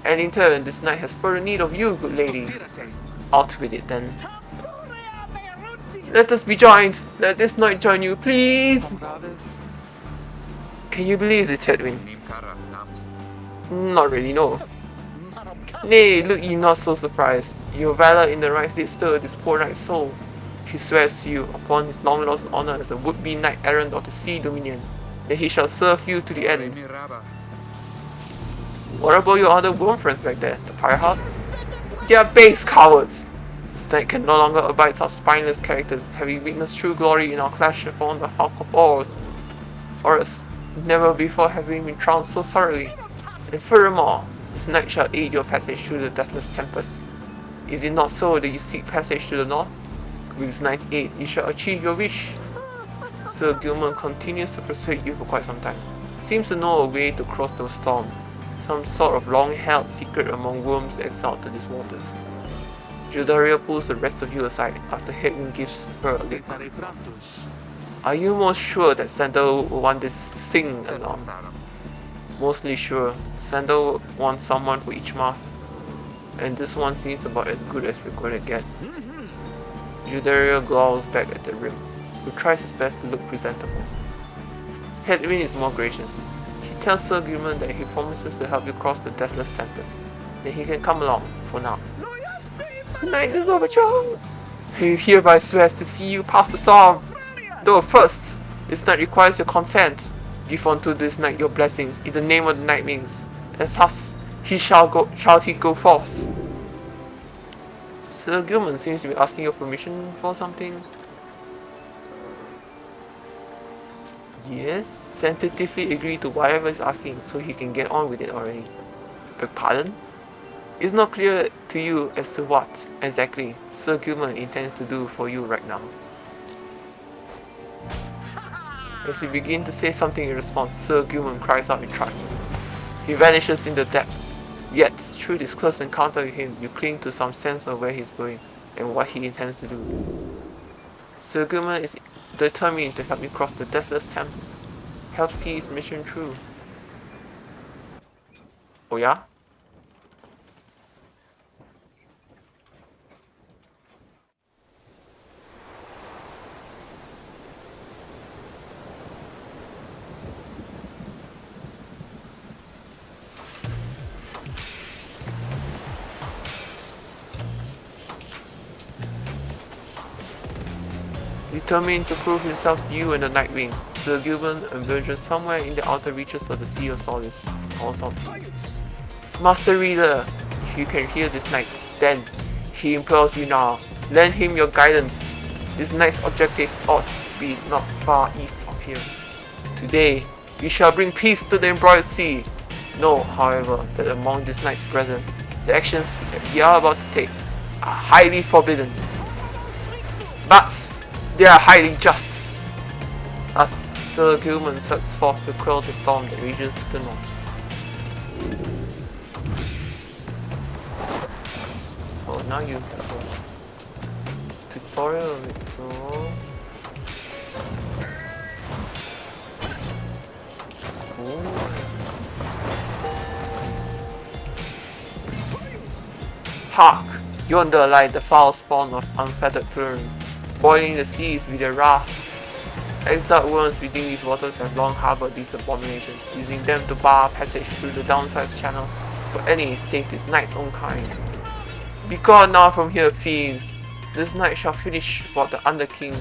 A: And in turn, this knight has further need of you, good lady. Out with it then. Let us be joined! Let this knight join you, please! Can you believe this, Hedwin? Not really, no. Nay, look ye not so surprised. Your valor in the right did stir this poor knight's soul. He swears to you, upon his long lost honor as a would-be knight-errant of the Sea Dominion, that he shall serve you to the end. What about your other worm friends back there, the Pyre hearts? They are base cowards! This knight can no longer abide such spineless characters, having witnessed true glory in our clash upon the hulk of Oris, never before having been trounced so thoroughly. And furthermore, this knight shall aid your passage through the deathless tempest. Is it not so that you seek passage to the north? With this knight's aid, you shall achieve your wish. Sir Gilman continues to persuade you for quite some time. Seems to know a way to cross the storm, some sort of long-held secret among worms exiled to these waters. Jodaria pulls the rest of you aside after Hedwin gives her a look. Are you most sure that Sandal will want this thing along? Mostly sure. Sandal wants someone for each mask, and this one seems about as good as we're going to get. Jodaria glowers back at the rim, who tries his best to look presentable. Hedwin is more gracious. He tells Sir Gilman that he promises to help you cross the deathless tempest, that he can come along for now. The night is over, John! He hereby swears to see you past the storm, though first This knight requires your consent. Give unto this knight your blessings in the name of the Night Wings, and thus shall he go forth. Sir Gilman seems to be asking your permission for something. Yes, tentatively agree to whatever he's asking so he can get on with it already. Beg pardon? It's not clear to you as to what exactly Sir Gilman intends to do for you right now. As you begin to say something in response, Sir Gilman cries out in triumph. He vanishes in the depths. Yet, through this close encounter with him, you cling to some sense of where he's going and what he intends to do. Sir Gilman is determined to help you cross the deathless temples, help see his mission through. Oh yeah? Determined to prove himself to you and the Night Wings, Sir Gilman emerges somewhere in the outer reaches of the Sea of Solace. Master Reader, if you can hear this night, then he implores you now, lend him your guidance. This night's objective ought to be not far east of here. Today, we shall bring peace to the embroiled sea. Know, however, that among this night's present, the actions that we are about to take are highly forbidden. But they are highly just. As Sir Gilman sets forth to quell the storm that rages to the north. Oh, now you have a tutorial of it, so... Hark! Yonder lie the foul spawn of unfettered fury, boiling the seas with their wrath. Exiled worms within these waters have long harbored these abominations, using them to bar passage through the downside channel for any save this night's own kind. Begone now from here, fiends! This night shall finish what the Under King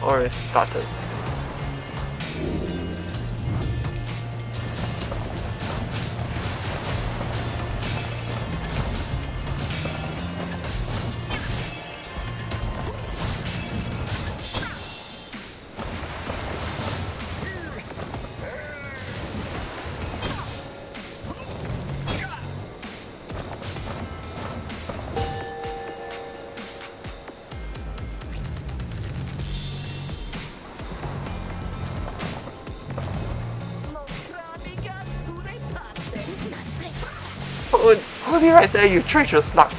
A: Oris started. Hold it right there, you treacherous slug!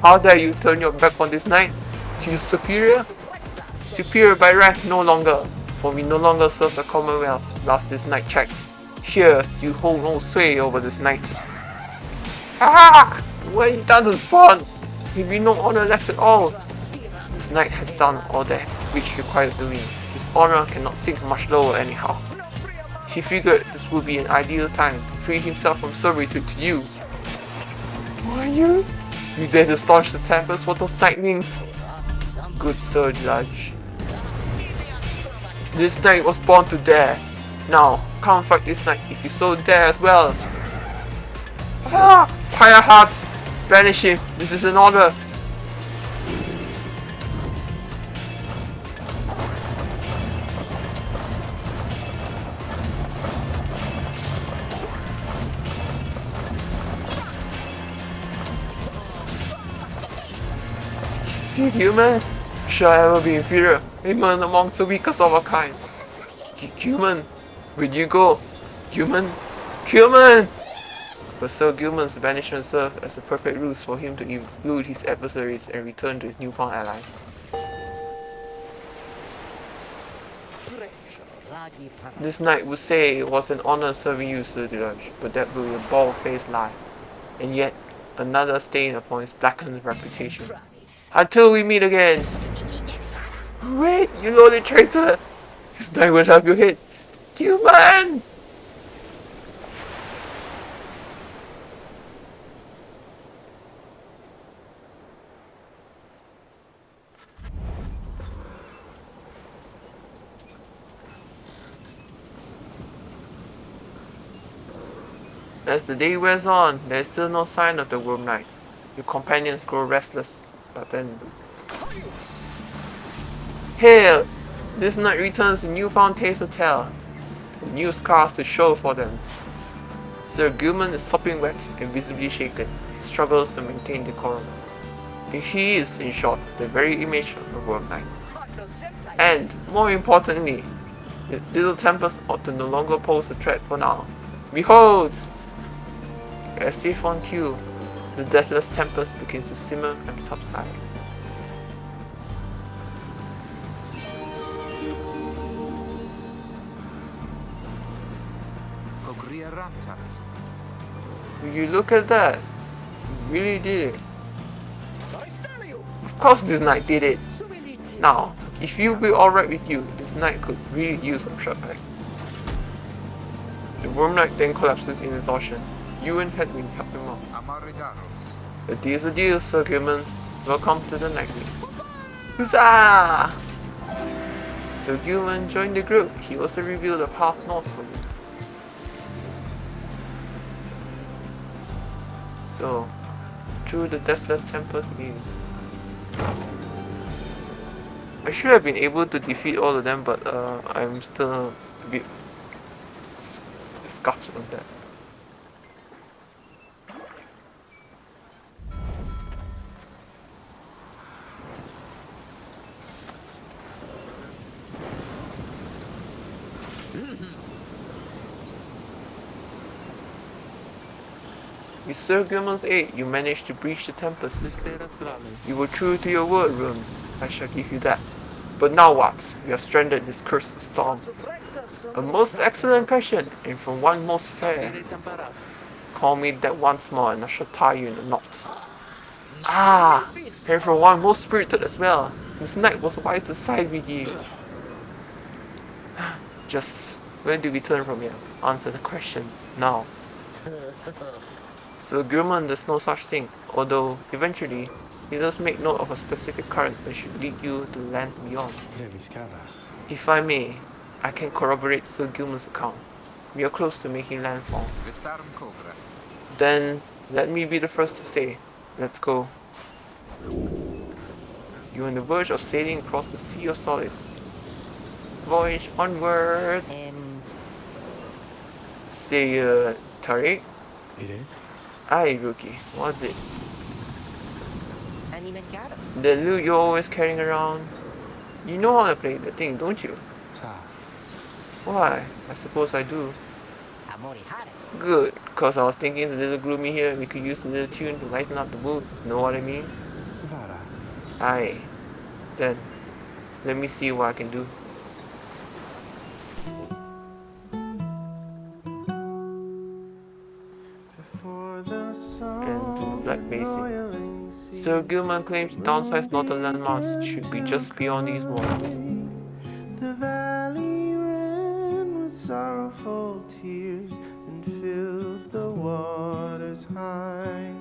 A: How dare you turn your back on this knight? To you superior? Superior by rank no longer, for we no longer serve the Commonwealth, last this night checked. Here, you hold no sway over this knight. Ha! What he done to spawn? He'd be no honor left at all. This knight has done all that which requires doing. His honor cannot sink much lower anyhow. He figured this would be an ideal time to free himself from servitude to you. Who are you? You dare to staunch the tempest for those Night Wings? Good Sir Judge. This knight was born to dare. Now, come fight this knight if you so dare as well. Ah! Pyre hearts! Banish him! This is an order! See, human shall ever be inferior, even among the weakest of our kind. Human, where'd you go? Human? Human! But Sir Gilman's banishment served as a perfect ruse for him to elude his adversaries and return to his newfound ally. This knight would say it was an honor serving you, Sir Judge, but that will be a bald-faced lie, and yet another stain upon his blackened reputation. Until we meet again! Wait, you loaded traitor! His knight would have you hit! Human! As the day wears on, there is still no sign of the Worm Knight. Your companions grow restless, but then... Hail! This knight returns with newfound tales to tell, and new scars to show for them. Sir Gilman is sopping wet and visibly shaken. He struggles to maintain decorum. He is, in short, the very image of a Worm Knight. And, more importantly, the little tempest ought to no longer pose a threat for now. Behold! As if on cue, the deathless tempest begins to simmer and subside. Will you look at that? He really did it. Of course this knight did it! Now, if you be alright with you, this knight could really use some shot back. The Worm Knight then collapses in exhaustion. You and Hedwig help him out. A deal's a deal, Sir Gilman. Welcome to the Night Wing. Huzzah! Sir Gilman joined the group. He also revealed a path north for you. So, through the deathless tempest means. I should have been able to defeat all of them, but I'm still a bit scuffed on that. With Sir Gilman's aid, you managed to breach the tempest. You were true to your word, Rune. I shall give you that. But now what? We are stranded in this cursed storm. A most excellent question, and from one most fair. Call me that once more, and I shall tie you in a knot. Ah! And from one most spirited as well. This knight was wise to side with you. Just where do we turn from here? Answer the question now. So Gilman, there's no such thing, although eventually he does make note of a specific current that should lead you to lands beyond. If I may, I can corroborate Sir Gilman's account. We are close to making landfall. Then let me be the first to say, let's go. You're on the verge of sailing across the Sea of Solace. Voyage onward! Say, Tariq? Aye, rookie. What's it? The loot you're always carrying around. You know how to play the thing, don't you? Why? I suppose I do. Good, cause I was thinking it's a little gloomy here. We could use the little tune to lighten up the mood. Know what I mean? Aye. Then, let me see what I can do. And to the Black Basin. Sir Gilman claims downsized northern landmass should be just beyond these waters.
E: The valley ran with sorrowful tears and filled the waters high.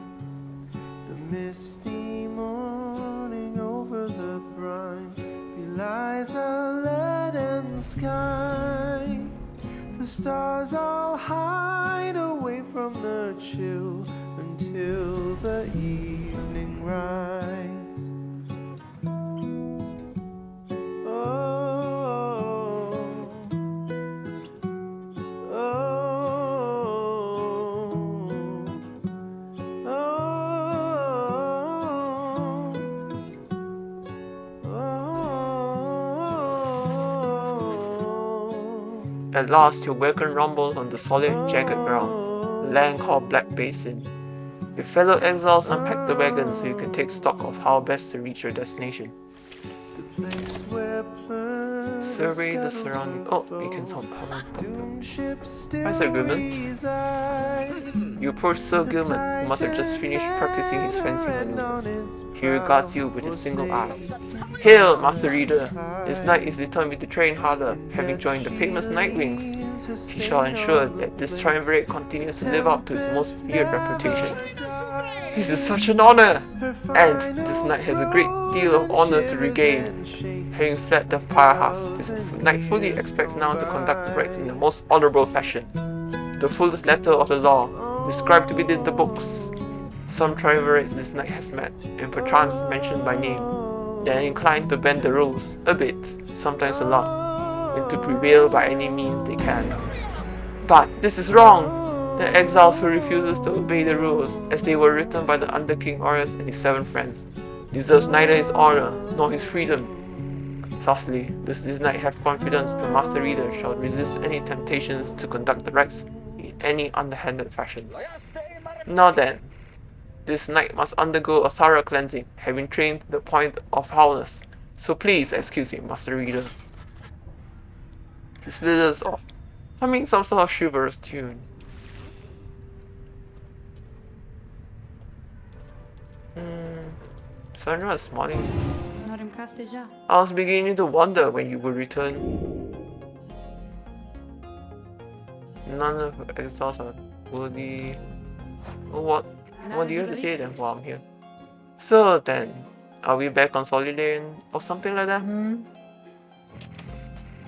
E: The misty morning over the brine belies a leaden sky. The stars all hide away from the chill until the evening rise. Oh, oh, oh, oh.
A: At last, your wagon rumbles on the solid, jagged ground, the land called Black Basin. Your fellow exiles unpack the wagon so you can take stock of how best to reach your destination. Survey the surrounding. Oh, you can solve power. Hi, Sir Gilman. You approach Sir Gilman, who must have just finished practicing his fencing maneuvers. He regards you with a single eye. Hail, Master Reader! This knight is determined to train harder, having joined the famous Night Wings. He shall ensure that this triumvirate continues to live up to its most feared reputation. This is such an honor! And this knight has a great deal of honor to regain. Having fled the Pyre, this knight fully expects now to conduct the rites in the most honorable fashion. The fullest letter of the law, described within the books. Some triumvirates this knight has met, and perchance mentioned by name. They are inclined to bend the rules, a bit, sometimes a lot, and to prevail by any means they can. But this is wrong! The exiles who refuses to obey the rules, as they were written by the Under King Aureus and his 7 friends, deserves neither his honor nor his freedom. Thusly, does this knight have confidence the master reader shall resist any temptations to conduct the rites in any underhanded fashion. Now then, this knight must undergo a thorough cleansing, having trained to the point of foulness. So please excuse him, master reader. He slithers off, humming some sort of chivalrous tune. Sandra is smiling. I was beginning to wonder when you would return. None of the exiles are worthy. What do you have to say then while I'm here? So then, are we back on Solid Lane or something like that?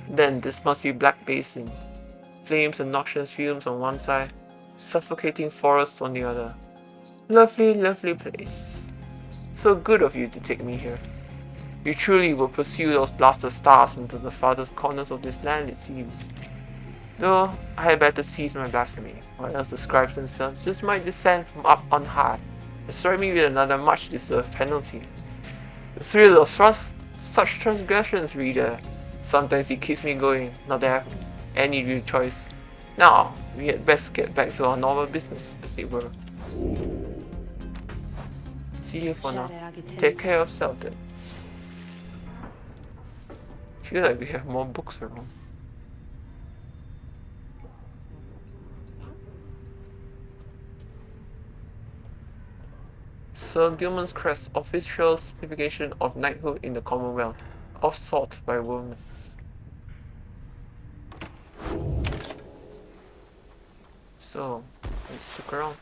A: Then this must be Black Basin. Flames and noxious fumes on one side, suffocating forests on the other. Lovely, lovely place. So good of you to take me here. You truly will pursue those blasted stars into the farthest corners of this land, it seems. Though, I had better cease my blasphemy, or else the scribes themselves just might descend from up on high, and strike me with another much-deserved penalty. The thrill of such transgressions, reader. Sometimes it keeps me going, not that I have any real choice. Now, we had best get back to our normal business, as it were. See you for now. Take care of yourself then. I feel like we have more books around. Sir Gilman's Crest, official certification of knighthood in the Commonwealth, off-sought by women. So, let's look around.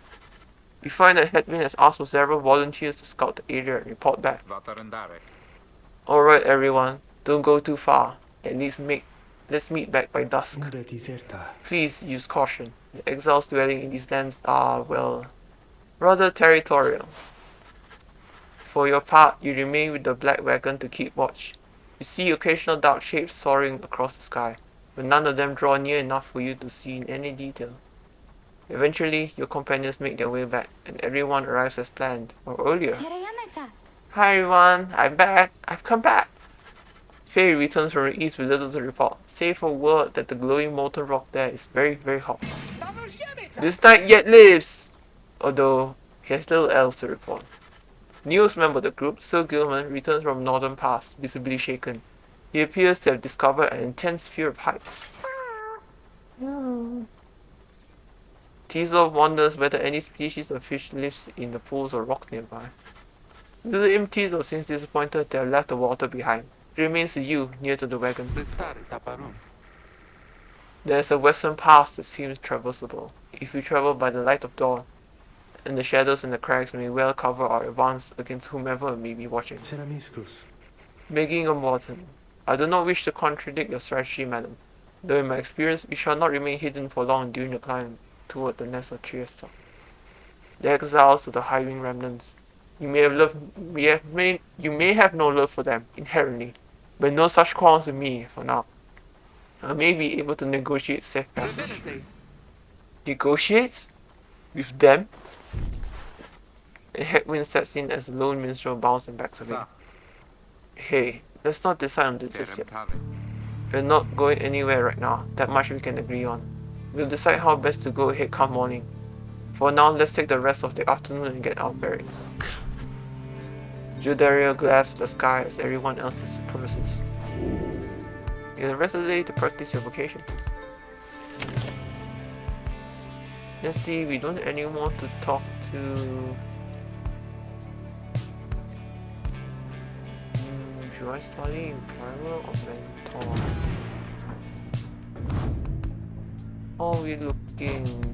A: We find that Hedwin has asked for several volunteers to scout the area and report back. Alright everyone, don't go too far. At least let's meet back by dusk. Please use caution. The exiles dwelling in these lands are, well, rather territorial. For your part, you remain with the Black Wagon to keep watch. You see occasional dark shapes soaring across the sky, but none of them draw near enough for you to see in any detail. Eventually, your companions make their way back, and everyone arrives as planned, or earlier. Hi everyone, I'm back. I've come back. Faye returns from the east with little to report, save for word that the glowing molten rock there is very, very hot. This knight yet lives! Although, he has little else to report. Newest member of the group, Sir Gilman, returns from Northern Pass, visibly shaken. He appears to have discovered an intense fear of heights. Teasel wonders whether any species of fish lives in the pools or rocks nearby. Little Im Teasel seems disappointed they have left the water behind. It remains to you, near to the wagon. There is a western pass that seems traversable, if you travel by the light of dawn, and the shadows in the cracks may well cover our advance against whomever may be watching. Begging of Morton, I do not wish to contradict your strategy, madam, though in my experience we shall not remain hidden for long during the climb toward the nest of Triesta. The exiles to the high-wing remnants. You may have no love for them, inherently, but no such qualms with me, for now. I may be able to negotiate safe passage. Negotiate? With them? And Hedwin steps in as the lone minstrel bounds and backs away. Hey, let's not decide on this yet. We're not going anywhere right now, that much we can agree on. We'll decide how best to go ahead come morning. For now, let's take the rest of the afternoon and get our bearings. Judario glares at the sky as everyone else disperses. You have the rest of the day to practice your vocation. Let's see, we don't have anyone to talk to. Should I study in Pyre or mentor? How are we looking?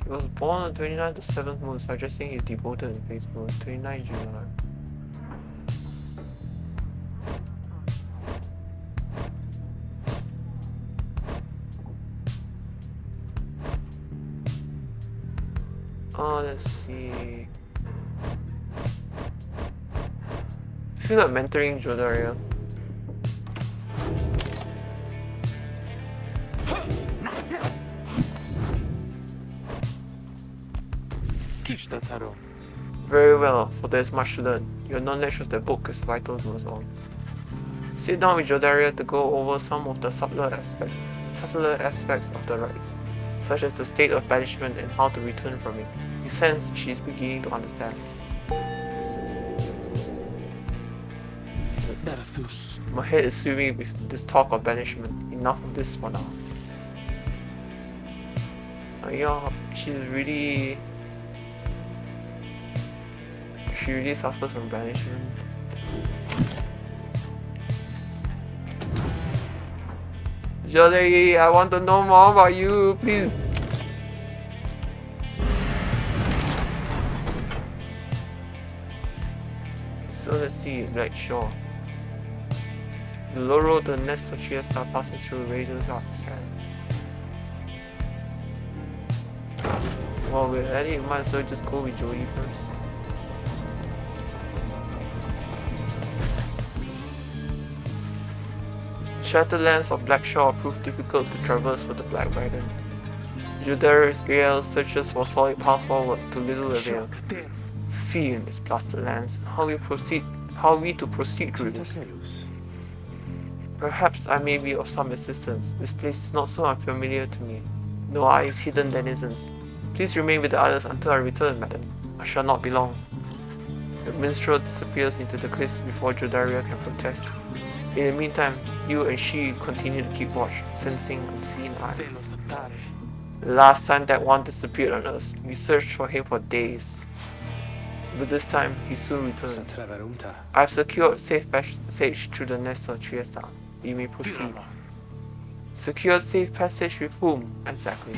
A: He was born on 29th to 7th moon, suggesting he's devoted and faithful. 29 July. Oh, let's see. I feel like mentoring Jodaria. Very well, for there's much to learn. Your knowledge of the book is vital to us all. Sit down with Jodaria to go over some of the subtler aspects of the rites, such as the state of banishment and how to return from it. You sense she is beginning to understand. My head is swimming with this talk of banishment. Enough of this for now. Yeah, she really suffers from banishment. Jolly, I want to know more about you, please. So let's see, Black Shore. The low road to the next Fiesta passes through Raiders Arc Sands. Well, we're at it, might as well just go with Jody first. Shattered lands of Blackshore proved difficult to traverse for the Black Dragon. Judariel searches for solid path forward to little avail. Fear in its blasted lands. How we to proceed through this? Perhaps I may be of some assistance. This place is not so unfamiliar to me. No eyes, hidden denizens. Please remain with the others until I return, madam. I shall not be long. The minstrel disappears into the cliffs before Jodaria can protest. In the meantime, you and she continue to keep watch, sensing unseen eyes. The last time that one disappeared on us, we searched for him for days. But this time, he soon returns. I have secured safe passage through the nest of Triesta. We may proceed. Secured safe passage with whom, exactly?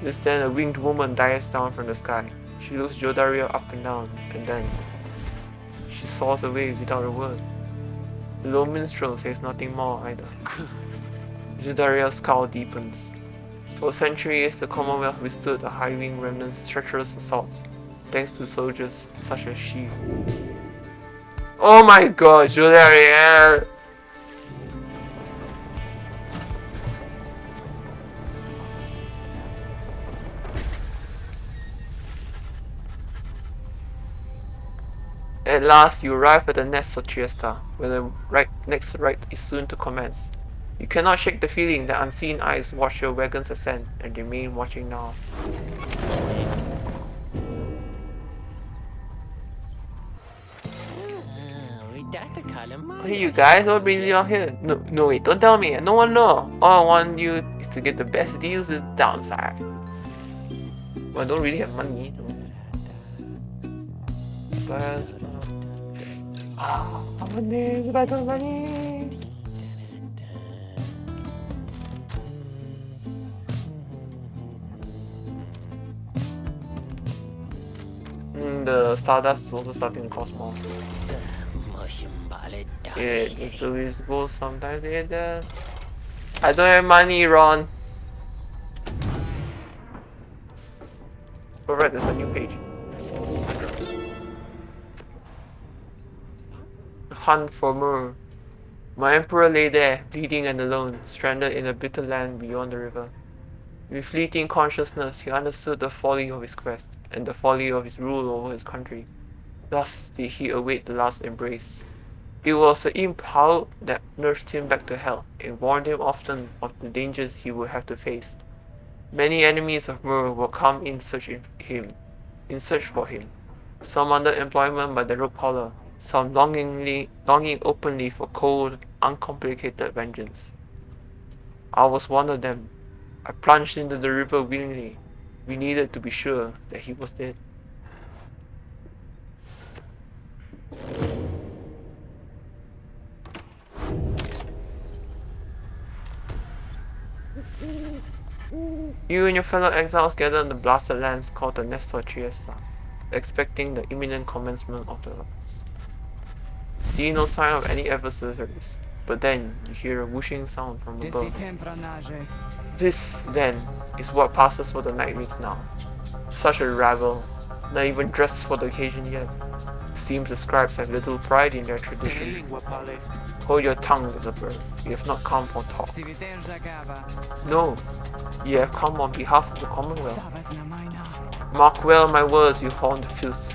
A: Just then, a winged woman dives down from the sky. She looks Jodaria up and down, and then she soars away without a word. The low minstrel says nothing more either. Jodaria's scowl deepens. For centuries, the Commonwealth withstood the high-wing remnant's treacherous assaults, thanks to soldiers such as she. Oh my god, Jodaria! At last, you arrive at the nest of Triesta, where the next rite is soon to commence. You cannot shake the feeling that unseen eyes watch your wagon's ascent and remain watching now. Hey you guys, what brings you out here? No wait, don't tell me, no one know. All I want you is to get the best deals with downside. Well, I don't really have money. But money, I don't money. The Stardust is also starting to cost more. Yeah, so we go sometimes later. I don't have money, Ron. Alright, there's a new page. Hunt for Myrrh. My emperor lay there, bleeding and alone, stranded in a bitter land beyond the river. With fleeting consciousness, he understood the folly of his quest, and the folly of his rule over his country. Thus did he await the last embrace. It was the imp Hao that nursed him back to health, and warned him often of the dangers he would have to face. Many enemies of Myrrh will come in search for him. Some under employment by the rope collar, some longing openly for cold, uncomplicated vengeance. I was one of them. I plunged into the river willingly. We needed to be sure that he was dead. You and your fellow exiles gather on the blasted lands called the Nestor Triesta, expecting the imminent commencement of the riots. See no sign of any adversaries, but then you hear a whooshing sound from above. This, then, is what passes for the Night Wings now. Such a rabble, not even dressed for the occasion yet. Seems the scribes have little pride in their tradition. Hold your tongue, little bird. You have not come for talk. No, you have come on behalf of the Commonwealth. Mark well my words, you horned filth.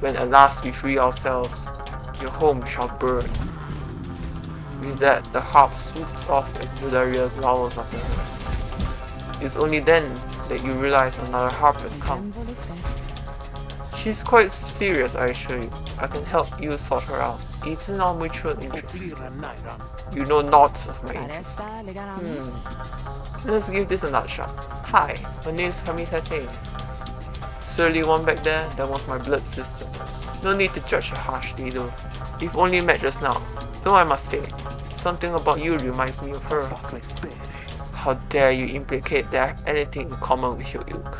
A: When at last we free ourselves, your home shall burn. With that, the harp swoops off as Judaria growls of her. It's only then that you realize another harp has come. She's quite serious, I assure you. I can help you sort her out. It's in our mutual interest. You know naught of my interest. Let's give this a nutshot. Hi, my name is Hamita Tain. Surly one back there, that was my blood sister. No need to judge her harshly though. We've only met just now. Though I must say, something about you reminds me of her. How dare you implicate that anything in common with your ilk?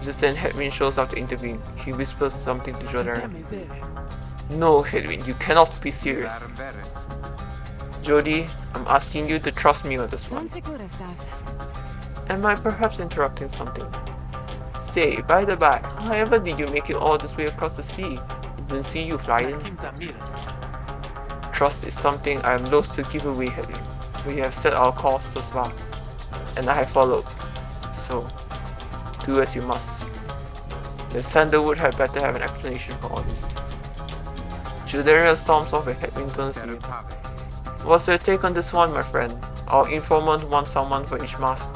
A: Just then Hedwyn shows up to intervene. He whispers something to Jordan. No, Hedwyn, you cannot be serious. Jody, I'm asking you to trust me on this one. Am I perhaps interrupting something? Say, by the by, however did you make it all this way across the sea? Didn't see you fly in. Trust is something I am loath to give away, Hedwyn. We have set our course thus far, and I have followed. So, do as you must. The Sandalwood had better have an explanation for all this. Judaria storms off and Hedwyn turns to you. What's your take on this one, my friend? Our informant wants someone for each mast.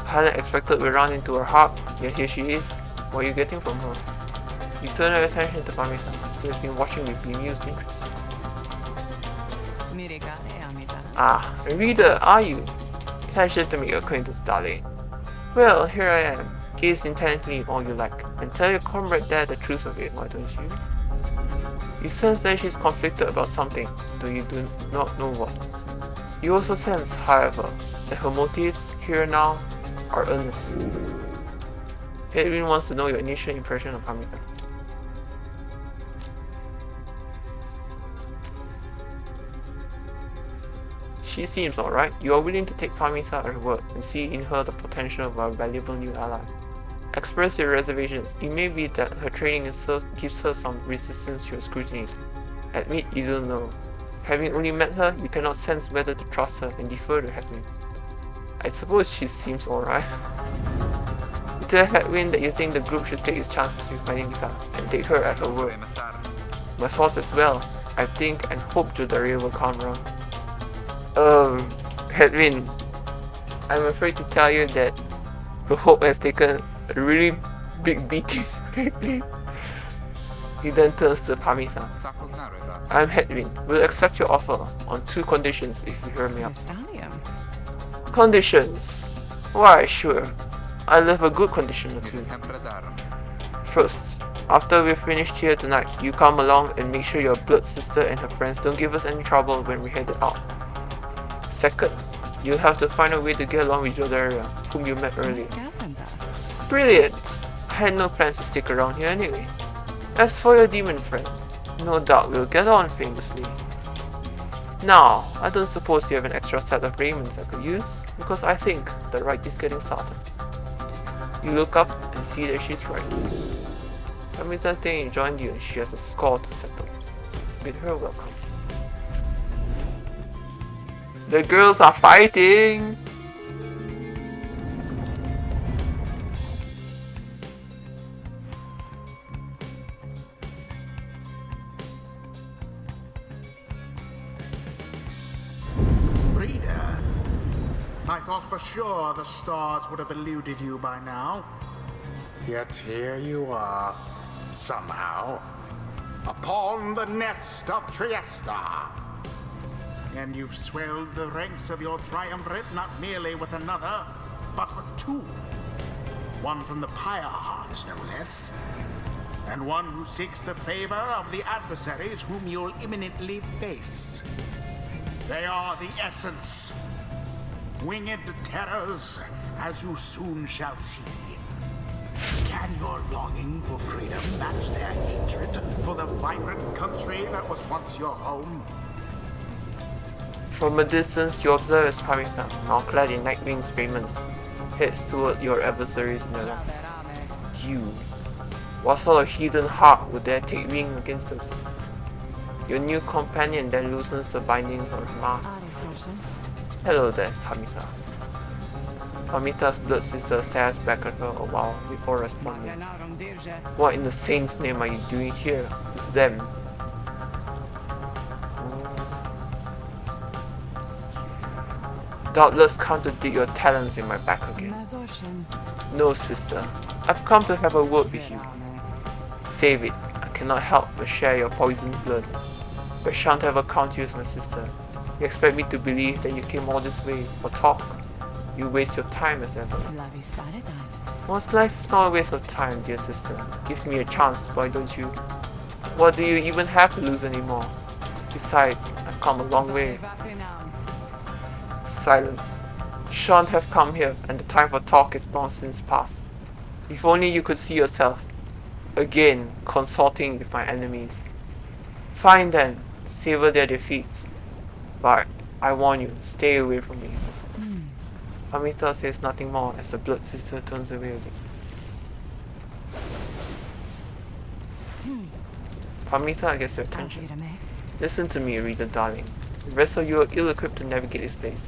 A: Hadn't expected we'd run into her harp, yet here she is. What are you getting from her? You turn your attention to Pamita, who has been watching with bemused interest. Ah, a reader, are you? Pleasure to make your acquaintance, darling. Well, here I am. Gaze intently all you like, and tell your comrade there the truth of it, why don't you? You sense that she's conflicted about something, though you do not know what. You also sense, however, that her motives, here and now, are earnest. Hedwyn wants to know your initial impression of Pamita. She seems alright. You are willing to take Pamita at her word and see in her the potential of a valuable new ally. Express your reservations. It may be that her training in Surf gives her some resistance to your scrutiny. Admit you don't know. Having only met her, you cannot sense whether to trust her and defer to Hedwyn. I suppose she seems alright. You tell Hedwyn that you think the group should take its chances with Pamita and take her at her word. My thoughts as well. I think and hope Judaria will come round. Hedwyn, I'm afraid to tell you that the hope has taken a really big beating lately. He then turns to Pamita. I'm Hedwyn. We'll accept your offer on 2 conditions if you hear me out. Conditions? Why, sure. I love a good condition or 2. First, after we're finished here tonight, you come along and make sure your blood sister and her friends don't give us any trouble when we headed out. Second, you'll have to find a way to get along with Jodaria, whom you met earlier. Brilliant! I had no plans to stick around here anyway. As for your demon friend, no doubt we'll get on famously. Now, I don't suppose you have an extra set of raiments I could use, because I think the rite is getting started. You look up and see that she's right. Pamita Tain joined you and she has a score to settle. Bid her welcome. The girls are fighting!
B: Reader, I thought for sure the stars would have eluded you by now. Yet here you are, somehow, upon the nest of Triesta. And you've swelled the ranks of your triumvirate not merely with another, but with 2. One from the Pyre heart, no less. And one who seeks the favor of the adversaries whom you'll imminently face. They are the essence, winged terrors, as you soon shall see. Can your longing for freedom match their hatred for the vibrant country that was once your home?
A: From a distance, you observe as Pyre, now clad in Nightwing's raiments, heads toward your adversaries in the ranks. You, what sort of hidden heart would dare take wing against us? Your new companion then loosens the binding of her mask. Hello there, Pyre. Pyre's blood sister stares back at her a while before responding. What in the saint's name are you doing here with them? Doubtless come to dig your talents in my back again. No, sister. I've come to have a word with you. Save it. I cannot help but share your poisoned blood. But shan't ever count you as my sister. You expect me to believe that you came all this way for talk? You waste your time as ever. Was life not a waste of time, dear sister? Give me a chance, why don't you? What do you even have to lose anymore? Besides, I've come a long way. Silence. Shan't have come here, and the time for talk is long since past. If only you could see yourself, again, consorting with my enemies. Fine then, savor their defeats. But I warn you, stay away from me. Amita says nothing more as the blood sister turns away again. Amita gets your attention. Listen to me, reader darling. The rest of you are ill-equipped to navigate this place.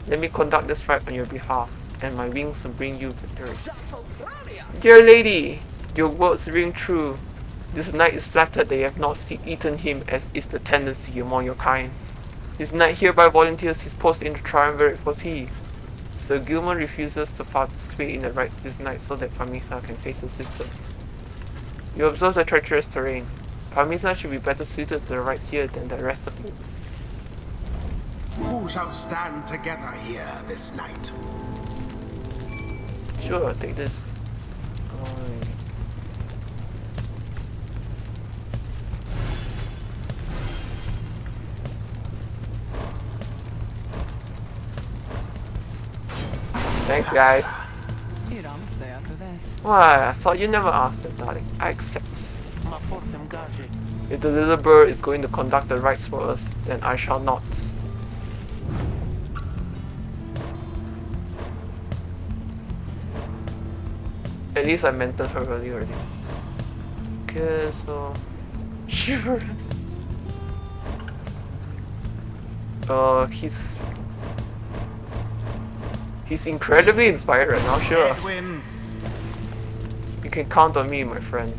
A: Let me conduct this fight on your behalf, and my wings will bring you victory. Dear lady, your words ring true. This knight is flattered that you have not eaten him, as is the tendency among your kind. This knight hereby volunteers his post in the triumvirate for tea. Sir Gilman refuses to participate in the rites this night so that Pyre can face her sister. You observe the treacherous terrain. Pyre should be better suited to the rites here than the rest of you.
B: Who shall stand together here this night?
A: Sure, I'll take this. Thanks, guys. Why? I thought you never asked that, darling. I accept. If the little bird is going to conduct the rites for us, then I shall not. At least I mentored her earlier already. Okay, so... Shivers. He's incredibly inspired right now, sure.
B: Edwin.
A: You can count on me, my friend.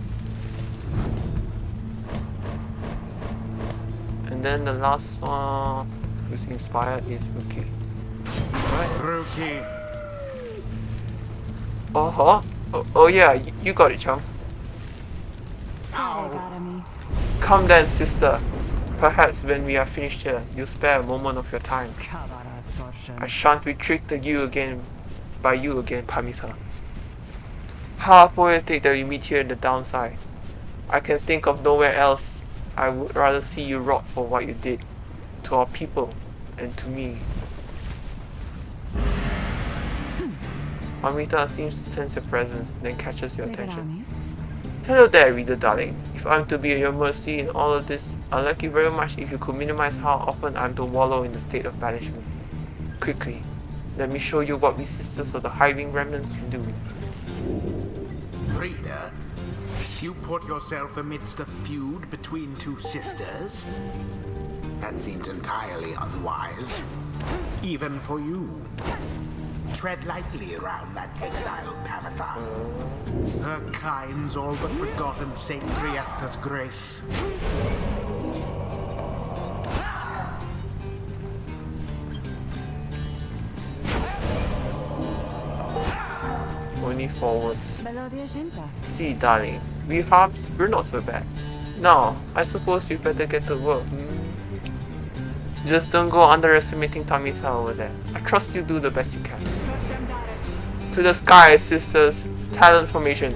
A: And then the last one who's inspired is Rookie. Right.
B: Rookie.
A: Oh, oh yeah, you got it, chum.
B: Ow.
A: Come then, sister. Perhaps when we are finished here, you'll spare a moment of your time. I shan't be tricked by you again, Pyre. How poetic that we meet here in the downside. I can think of nowhere else. I would rather see you rot for what you did to our people and to me. Amita seems to sense your presence, then catches your attention. Hello there, reader darling. If I'm to be at your mercy in all of this, I'd like you very much if you could minimize how often I'm to wallow in the state of banishment. Quickly, let me show you what we sisters of the High-Wing remnants can do.
B: Reader, you put yourself amidst a feud between two sisters? That seems entirely unwise. Even for you. Tread lightly around that exiled Pavathan. Her kind's all but forgotten Saint Driesta's grace.
A: Only forwards. See, darling, we harps, we're not so bad. Now, I suppose we better get to work. Just don't go underestimating Tamita over there. I trust you do the best you can. To the sky, sisters. Talent formation.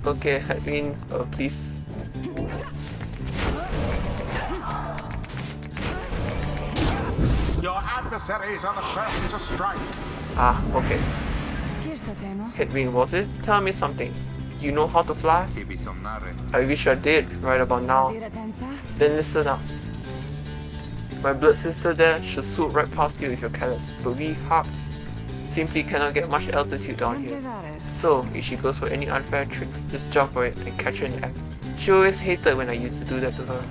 A: Okay, Hedwin, please.
B: adversaries are the first to strike.
A: Ah, okay. Headwind was it? Tell me something. You know how to fly? I wish I did, right about now. Then listen up. My blood sister there should swoop right past you if you're careless, but we harps simply cannot get much altitude down here. So, if she goes for any unfair tricks, just jump for it and catch her in the act. She always hated when I used to do that to her.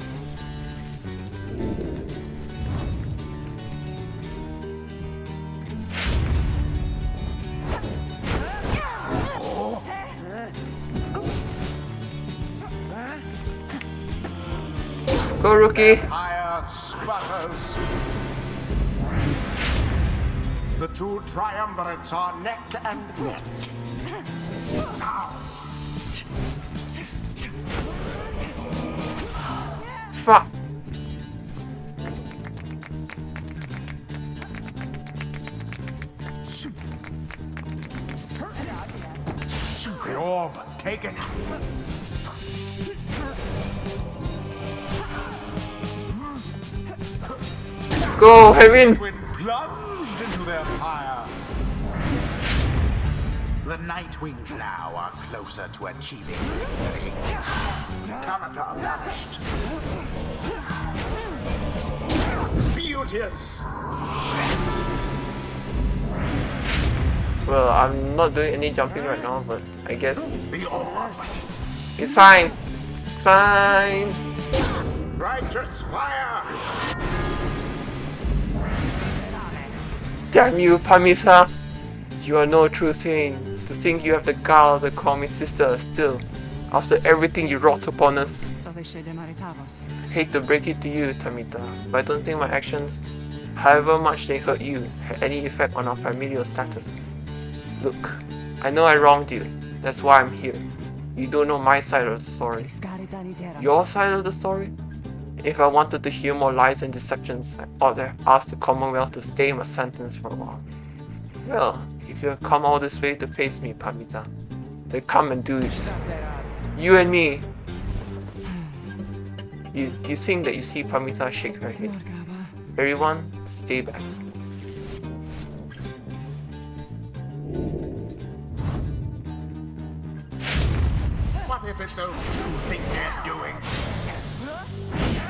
A: Go, rookie!
B: Pyre sputters. The two triumvirates are neck and neck. Now,
A: Fuck!
B: the orb, take it.
A: Go, Heaven!
B: When plunged into their fire. The Nightwings now are closer to achieving victory. Kanaka banished. Beauteous.
A: Well, I'm not doing any jumping right now, but I guess
B: The orb.
A: it's fine. It's fine.
B: Righteous fire.
A: Damn you, Pamisa! You are no true saint. To think you have the gall to call me sister still, after everything you wrought upon us. Hate to break it to you, Tamita, but I don't think my actions, however much they hurt you, had any effect on our familial status. Look, I know I wronged you. That's why I'm here. You don't know my side of the story. Your side of the story? If I wanted to hear more lies and deceptions, I ought to have asked the Commonwealth to stay my sentence for a while. Well, if you have come all this way to face me, Pamita, then come and do it. You and me. You think that you see Pamita shake her head. Everyone, stay back.
B: What is it those two think they're doing?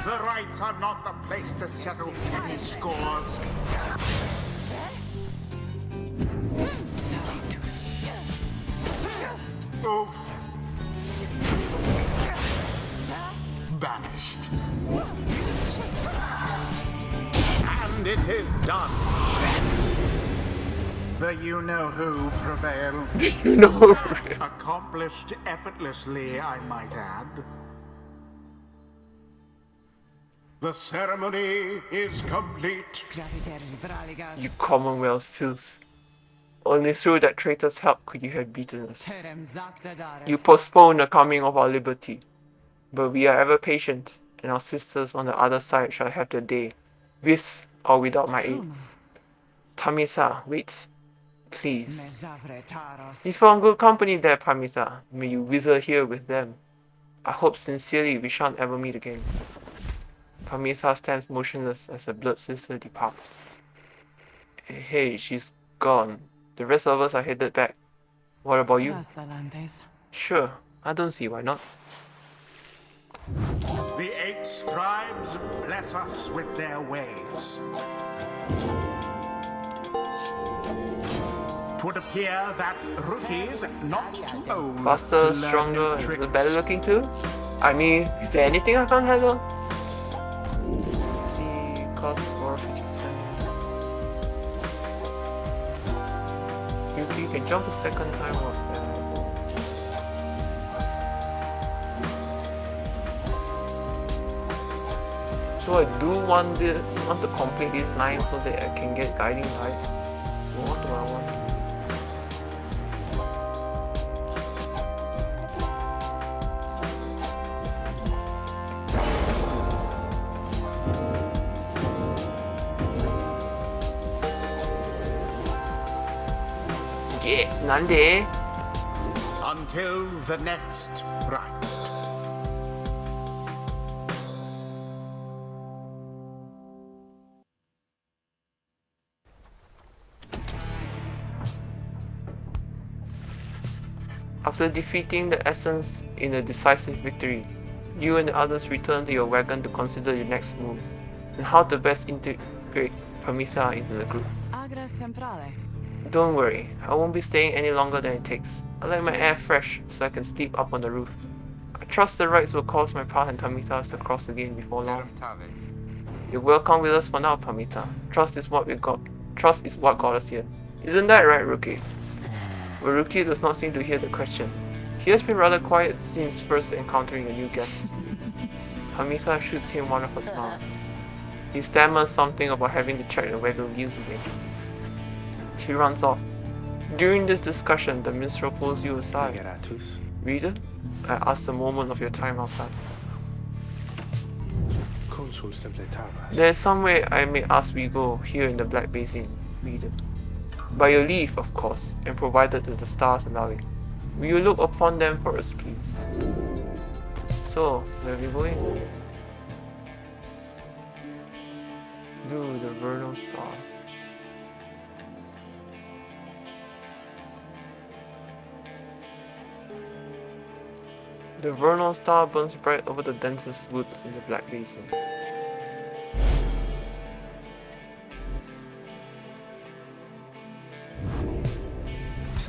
B: The rights are not the place to settle petty scores. Oof. Banished. And it is done. The you-know-who prevailed.
A: You know.
B: Accomplished effortlessly, I might add. The ceremony is complete.
A: You Commonwealth filth. Only through that traitor's help could you have beaten us. You postponed the coming of our liberty. But we are ever patient, and our sisters on the other side shall have their day, with or without my aid. Tamisa, wait. Please. You found good company there, Pamisa. May you wither here with them. I hope sincerely we shan't ever meet again. Pamisa stands motionless as her blood sister departs. Hey, she's gone. The rest of us are headed back. What about you? Sure, I don't see why not.
B: The 8 scribes bless us with their ways. 'Twould appear that rookies not too old
A: Faster,
B: to learn
A: stronger,
B: new
A: and
B: tricks.
A: better looking too? I mean, is there anything I can't handle? See, cost more 50%. You can jump a second time or so I do want to complete this line so that I can get guiding light. So what do I want? 난데.
B: Until the next rite.
A: After defeating the Essence in a decisive victory, you and the others return to your wagon to consider your next move and how to best integrate Pamitha into the group.
F: Agras temporale.
A: Don't worry, I won't be staying any longer than it takes. I like my air fresh so I can sleep up on the roof. I trust the rights will cause my path and Pamitha's to cross again before long. You're welcome with us for now, Pamitha. Trust is what got us here. Isn't that right, Rookie? But Rookie does not seem to hear the question. He has been rather quiet since first encountering a new guest. Pamitha shoots him one of her smiles. He stammers something about having to check the wagon wheels again. She runs off. During this discussion, the minstrel pulls you aside.
C: Geratus.
A: Reader, I ask the moment of your time outside.
C: Consul simpletavas.
A: There is some way I may ask we go here in the Black Basin, Reader. By your leave, of course, and provided that the stars allow it. Will you look upon them for us, please? So, where are we going? Blue, the vernal star. The vernal star burns bright over the densest woods in the Black Basin.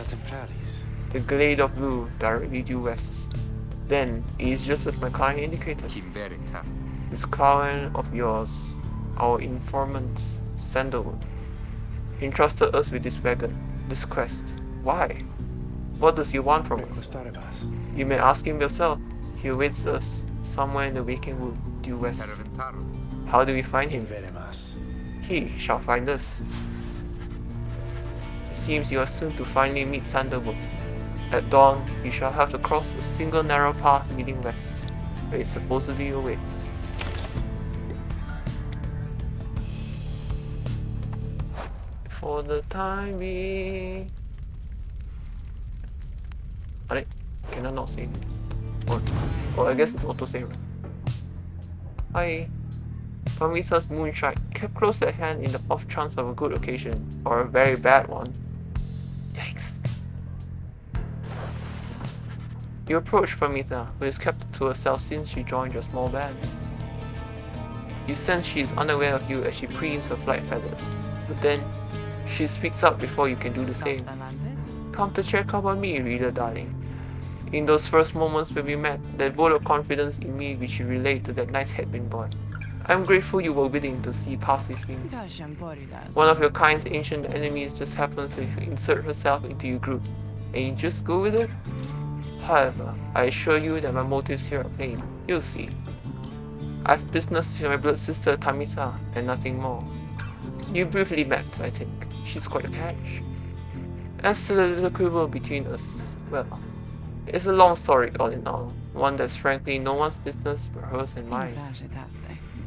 C: Temporalis.
A: The glade of blue directly due west. Then, it is just as my client indicated. This client of yours, our informant, Sandalwood, entrusted us with this wagon, this quest. Why? What does he want from us? You may ask him yourself. He awaits us somewhere in the waking wood due west. How do we find him? He shall find us. It seems you are soon to finally meet Sandalwood. At dawn, you shall have to cross a single narrow path leading west, where it supposedly awaits. For the time being... Alright, can I not save? Or I guess it's auto-save, right? Hi. Pamitha's moonshine, kept close at hand in the off chance of a good occasion, or a very bad one. Yikes. You approach Pamitha, who is kept to herself since she joined your small band. You sense she is unaware of you as she preens her flight feathers, but then she speaks up before you can do the same. Come to check up on me, reader darling. In those first moments when we met, that vote of confidence in me which you relayed to that nice headband boy. I am grateful you were willing to see past these things. One of your kind's ancient enemies just happens to insert herself into your group, and you just go with it? However, I assure you that my motives here are plain. You'll see. I've business with my blood sister Pamitha, and nothing more. You briefly met, I think. She's quite a catch. As to the little quibble between us, well, it's a long story all in all. One that's frankly no one's business but hers and mine.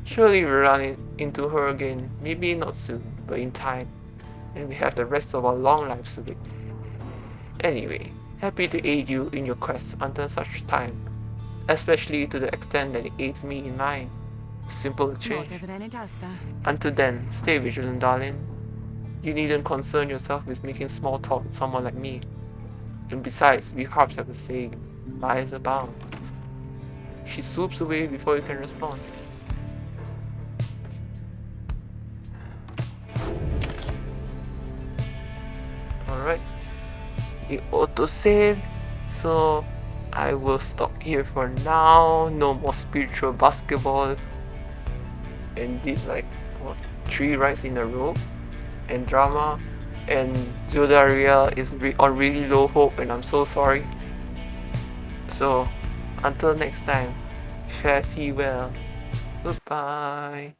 A: Surely we'll run into her again, maybe not soon, but in time, and we have the rest of our long lives to wait. Anyway, happy to aid you in your quest until such time, especially to the extent that it aids me in mine. Simple exchange. Until then, stay vigilant, darling. You needn't concern yourself with making small talk with someone like me. And besides, we harps have a saying, lies abound. She swoops away before you can respond. Alright, it auto-saved, so I will stop here for now. No more spiritual basketball. And did like, what, 3 rides in a row? And drama. And Zodaria is on really low hope, and I'm so sorry. So, until next time, fare thee well. Goodbye.